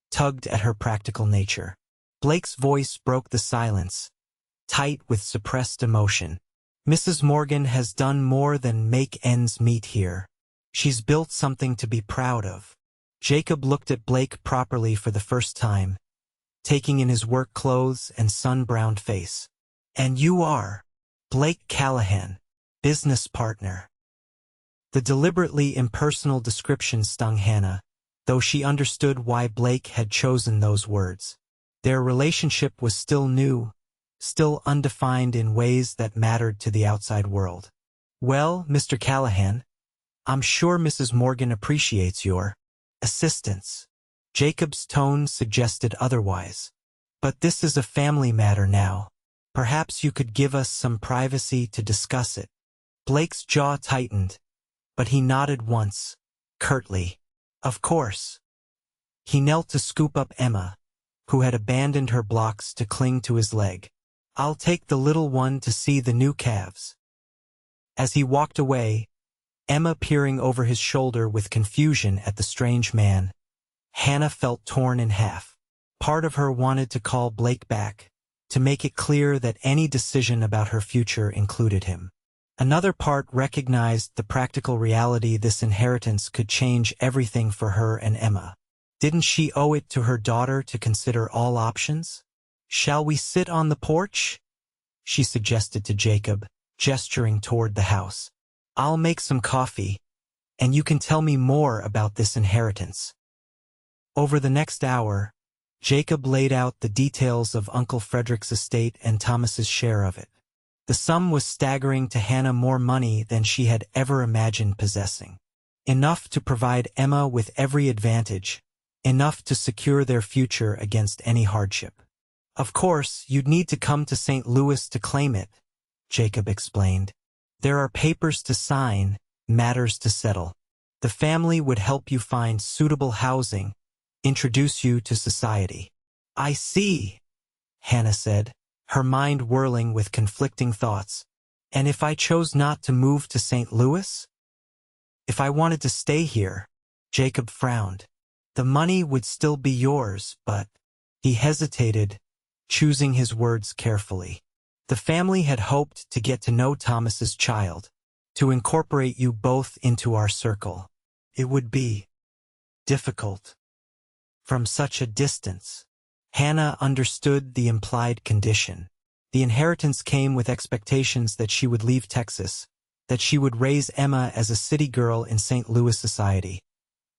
A: tugged at her practical nature. Blake's voice broke the silence, tight with suppressed emotion. Mrs. Morgan has done more than make ends meet here. She's built something to be proud of. Jacob looked at Blake properly for the first time, taking in his work clothes and sun-browned face. And you are Blake Callahan, business partner. The deliberately impersonal description stung Hannah, though she understood why Blake had chosen those words. Their relationship was still new, still undefined in ways that mattered to the outside world. Well, Mr. Callahan, I'm sure Mrs. Morgan appreciates your assistance. Jacob's tone suggested otherwise. But this is a family matter now. Perhaps you could give us some privacy to discuss it. Blake's jaw tightened, but he nodded once, curtly. Of course. He knelt to scoop up Emma, who had abandoned her blocks to cling to his leg. I'll take the little one to see the new calves. As he walked away, Emma peering over his shoulder with confusion at the strange man, Hannah felt torn in half. Part of her wanted to call Blake back, to make it clear that any decision about her future included him. Another part recognized the practical reality this inheritance could change everything for her and Emma. Didn't she owe it to her daughter to consider all options? Shall we sit on the porch? She suggested to Jacob, gesturing toward the house. I'll make some coffee, and you can tell me more about this inheritance. Over the next hour, Jacob laid out the details of Uncle Frederick's estate and Thomas's share of it. The sum was staggering to Hannah, more money than she had ever imagined possessing. Enough to provide Emma with every advantage, enough to secure their future against any hardship. Of course, you'd need to come to St. Louis to claim it, Jacob explained. There are papers to sign, matters to settle. The family would help you find suitable housing, introduce you to society. I see, Hannah said, her mind whirling with conflicting thoughts. And if I chose not to move to St. Louis? If I wanted to stay here? Jacob frowned. The money would still be yours, but... He hesitated, choosing his words carefully. The family had hoped to get to know Thomas's child, to incorporate you both into our circle. It would be difficult. From such a distance. Hannah understood the implied condition. The inheritance came with expectations that she would leave Texas, that she would raise Emma as a city girl in St. Louis society,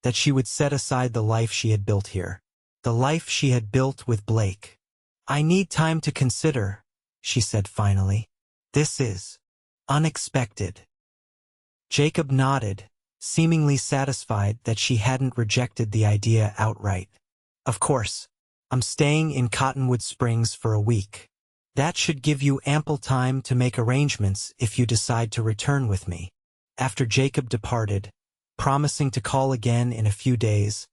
A: that she would set aside the life she had built here, the life she had built with Blake. I need time to consider, she said finally. This is unexpected. Jacob nodded, seemingly satisfied that she hadn't rejected the idea outright. Of course, I'm staying in Cottonwood Springs for a week. That should give you ample time to make arrangements if you decide to return with me. After Jacob departed, promising to call again in a few days,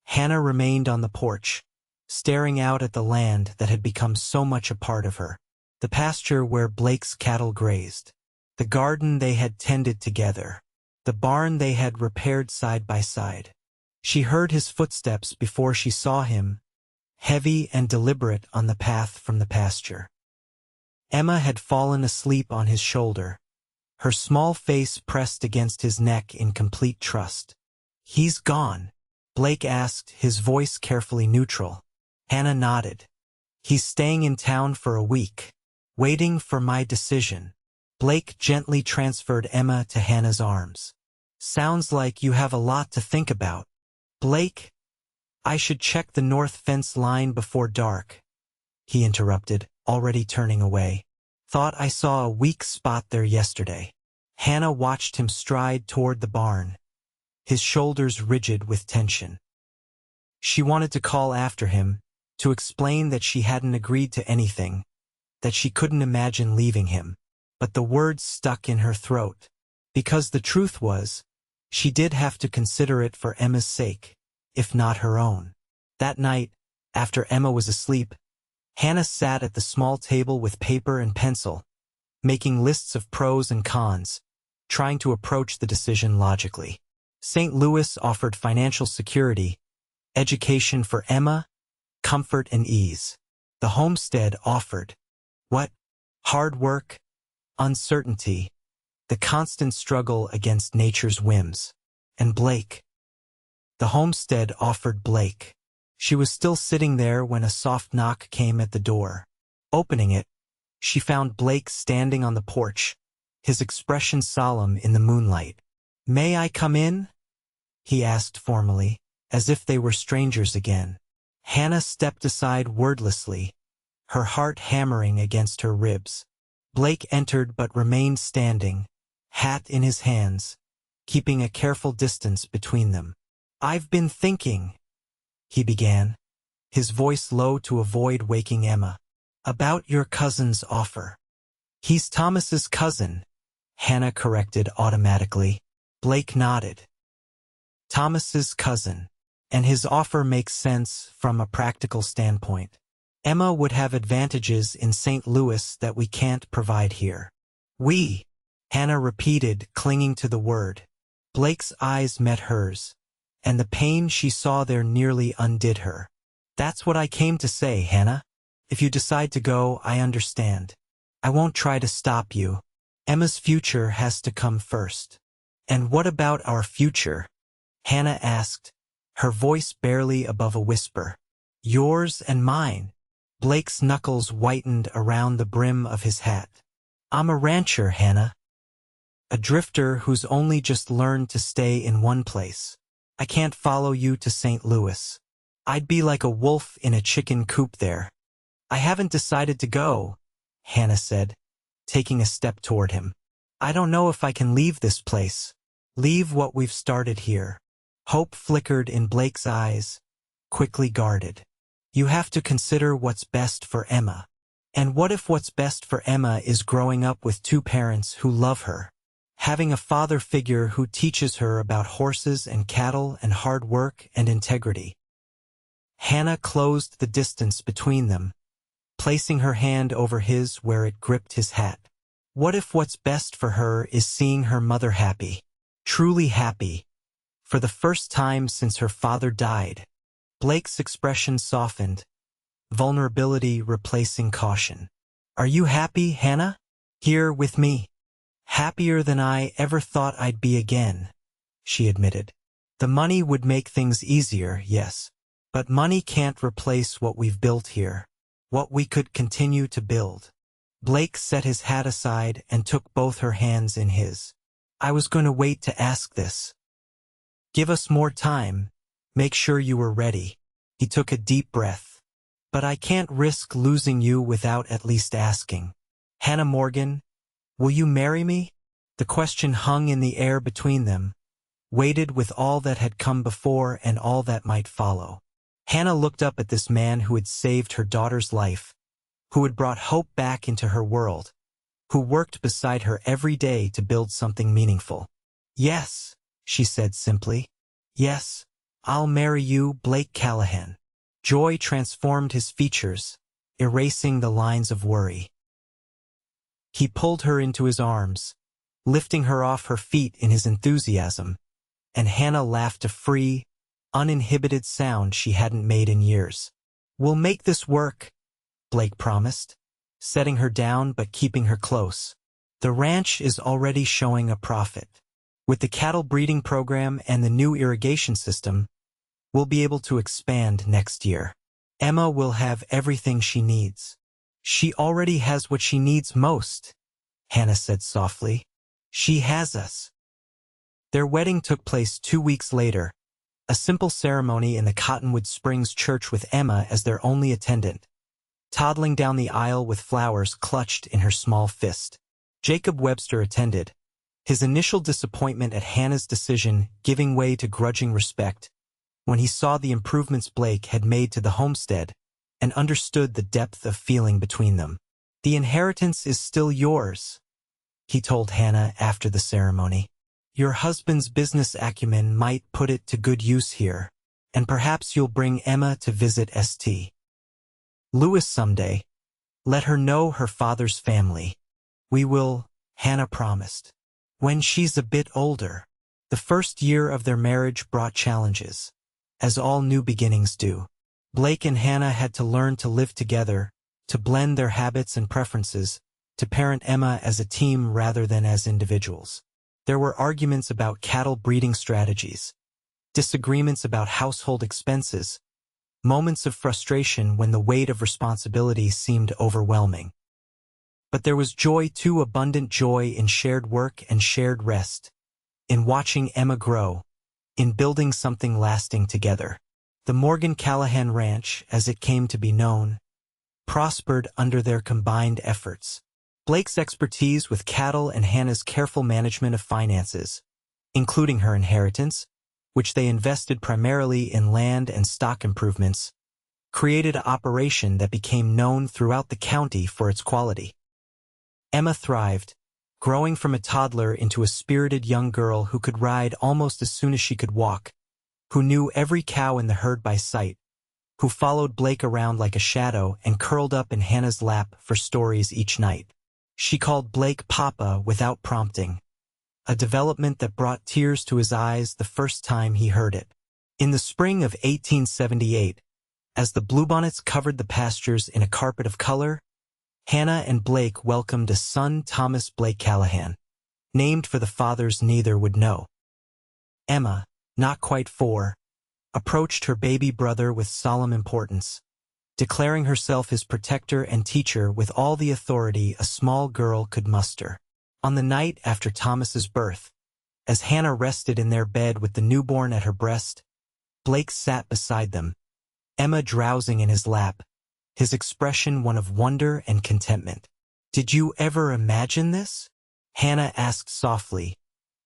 A: Hannah remained on the porch, staring out at the land that had become so much a part of her. The pasture where Blake's cattle grazed, the garden they had tended together, the barn they had repaired side by side. She heard his footsteps before she saw him, heavy and deliberate on the path from the pasture. Emma had fallen asleep on his shoulder, her small face pressed against his neck in complete trust. He's gone, Blake asked, his voice carefully neutral. Hannah nodded. He's staying in town for a week, waiting for my decision. Blake gently transferred Emma to Hannah's arms. Sounds like you have a lot to think about. Blake, I should check the north fence line before dark, he interrupted, already turning away. Thought I saw a weak spot there yesterday. Hannah watched him stride toward the barn, his shoulders rigid with tension. She wanted to call after him, to explain that she hadn't agreed to anything, that she couldn't imagine leaving him, but the words stuck in her throat. Because the truth was, She did have to consider it for Emma's sake, if not her own. That night, after Emma was asleep, Hannah sat at the small table with paper and pencil, making lists of pros and cons, trying to approach the decision logically. St. Louis offered financial security, education for Emma, comfort and ease. The homestead offered what? Hard work, uncertainty, the constant struggle against nature's whims. And Blake. The homestead offered Blake. She was still sitting there when a soft knock came at the door. Opening it, she found Blake standing on the porch, his expression solemn in the moonlight. "May I come in?" he asked formally, as if they were strangers again. Hannah stepped aside wordlessly, her heart hammering against her ribs. Blake entered but remained standing, hat in his hands, keeping a careful distance between them. "I've been thinking," he began, his voice low to avoid waking Emma, "about your cousin's offer." "He's Thomas's cousin," Hannah corrected automatically. Blake nodded. "Thomas's cousin. And his offer makes sense from a practical standpoint. Emma would have advantages in St. Louis that we can't provide here." "We," Hannah repeated, clinging to the word. Blake's eyes met hers, and the pain she saw there nearly undid her. "That's what I came to say, Hannah. If you decide to go, I understand. I won't try to stop you. Emma's future has to come first." "And what about our future?" Hannah asked, her voice barely above a whisper. "Yours and mine." Blake's knuckles whitened around the brim of his hat. "I'm a rancher, Hannah. A drifter who's only just learned to stay in one place. I can't follow you to St. Louis. I'd be like a wolf in a chicken coop there." "I haven't decided to go," Hannah said, taking a step toward him. "I don't know if I can leave this place. Leave what we've started here." Hope flickered in Blake's eyes, quickly guarded. "You have to consider what's best for Emma." "And what if what's best for Emma is growing up with two parents who love her? Having a father figure who teaches her about horses and cattle and hard work and integrity?" Hannah closed the distance between them, placing her hand over his where it gripped his hat. "What if what's best for her is seeing her mother happy, truly happy, for the first time since her father died?" Blake's expression softened, vulnerability replacing caution. "Are you happy, Hannah? Here with me?" "Happier than I ever thought I'd be again," she admitted. "The money would make things easier, yes. But money can't replace what we've built here, what we could continue to build." Blake set his hat aside and took both her hands in his. "I was going to wait to ask this. Give us more time. Make sure you were ready." He took a deep breath. "But I can't risk losing you without at least asking. Hannah Morgan, will you marry me?" The question hung in the air between them, weighted with all that had come before and all that might follow. Hannah looked up at this man who had saved her daughter's life, who had brought hope back into her world, who worked beside her every day to build something meaningful. "Yes," she said simply. "Yes, I'll marry you, Blake Callahan." Joy transformed his features, erasing the lines of worry. He pulled her into his arms, lifting her off her feet in his enthusiasm, and Hannah laughed a free, uninhibited sound she hadn't made in years. "We'll make this work," Blake promised, setting her down but keeping her close. "The ranch is already showing a profit. With the cattle breeding program and the new irrigation system, we'll be able to expand next year. Emma will have everything she needs." "She already has what she needs most," Hannah said softly. "She has us." Their wedding took place 2 weeks later, a simple ceremony in the Cottonwood Springs church with Emma as their only attendant, toddling down the aisle with flowers clutched in her small fist. Jacob Webster attended, his initial disappointment at Hannah's decision giving way to grudging respect when he saw the improvements Blake had made to the homestead and understood the depth of feeling between them. "The inheritance is still yours," he told Hannah after the ceremony. Your husband's business acumen might put it to good use here, and perhaps you'll bring Emma to visit St. Louis someday. Let her know her father's family. We will, Hannah promised. When she's a bit older. The first year of their marriage brought challenges, as all new beginnings do. Blake and Hannah had to learn to live together, to blend their habits and preferences, to parent Emma as a team rather than as individuals. There were arguments about cattle breeding strategies, disagreements about household expenses, moments of frustration when the weight of responsibility seemed overwhelming. But there was joy too, abundant joy in shared work and shared rest, in watching Emma grow, in building something lasting together. The Morgan Callahan Ranch, as it came to be known, prospered under their combined efforts. Blake's expertise with cattle and Hannah's careful management of finances, including her inheritance, which they invested primarily in land and stock improvements, created an operation that became known throughout the county for its quality. Emma thrived, growing from a toddler into a spirited young girl who could ride almost as soon as she could walk, who knew every cow in the herd by sight, who followed Blake around like a shadow and curled up in Hannah's lap for stories each night. She called Blake Papa without prompting, a development that brought tears to his eyes the first time he heard it. In the spring of 1878, as the bluebonnets covered the pastures in a carpet of color, Hannah and Blake welcomed a son, Thomas Blake Callahan, named for the fathers neither would know. Emma, not quite 4, approached her baby brother with solemn importance, declaring herself his protector and teacher with all the authority a small girl could muster. On the night after Thomas's birth, as Hannah rested in their bed with the newborn at her breast, Blake sat beside them, Emma drowsing in his lap, his expression one of wonder and contentment. "Did you ever imagine this?" Hannah asked softly,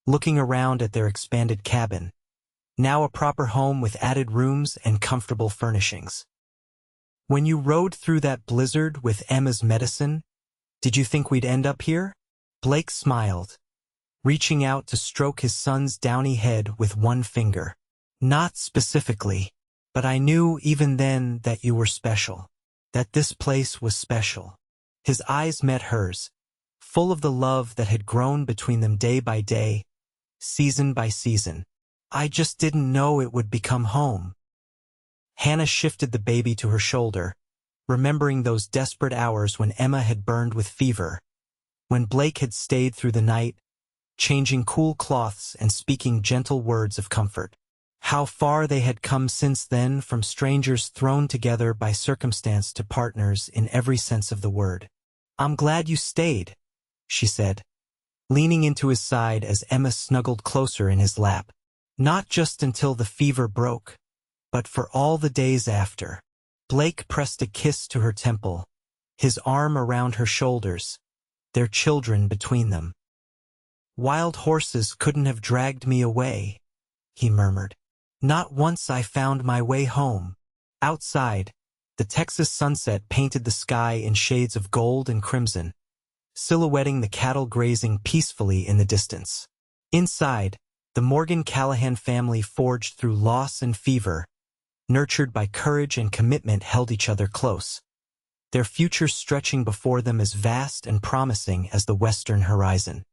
A: looking around at their expanded cabin, now a proper home with added rooms and comfortable furnishings. "When you rode through that blizzard with Emma's medicine, did you think we'd end up here?" Blake smiled, reaching out to stroke his son's downy head with one finger. "Not specifically, but I knew even then that you were special, that this place was special." His eyes met hers, full of the love that had grown between them day by day, season by season. "I just didn't know it would become home." Hannah shifted the baby to her shoulder, remembering those desperate hours when Emma had burned with fever, when Blake had stayed through the night, changing cool cloths and speaking gentle words of comfort. How far they had come since then, from strangers thrown together by circumstance to partners in every sense of the word. "I'm glad you stayed," she said, leaning into his side as Emma snuggled closer in his lap. "Not just until the fever broke, but for all the days after." Blake pressed a kiss to her temple, his arm around her shoulders, their children between them. "Wild horses couldn't have dragged me away," he murmured. "Not once I found my way home." Outside, the Texas sunset painted the sky in shades of gold and crimson, silhouetting the cattle grazing peacefully in the distance. Inside, the Morgan Callahan family, forged through loss and fever, nurtured by courage and commitment, held each other close, their future stretching before them as vast and promising as the western horizon.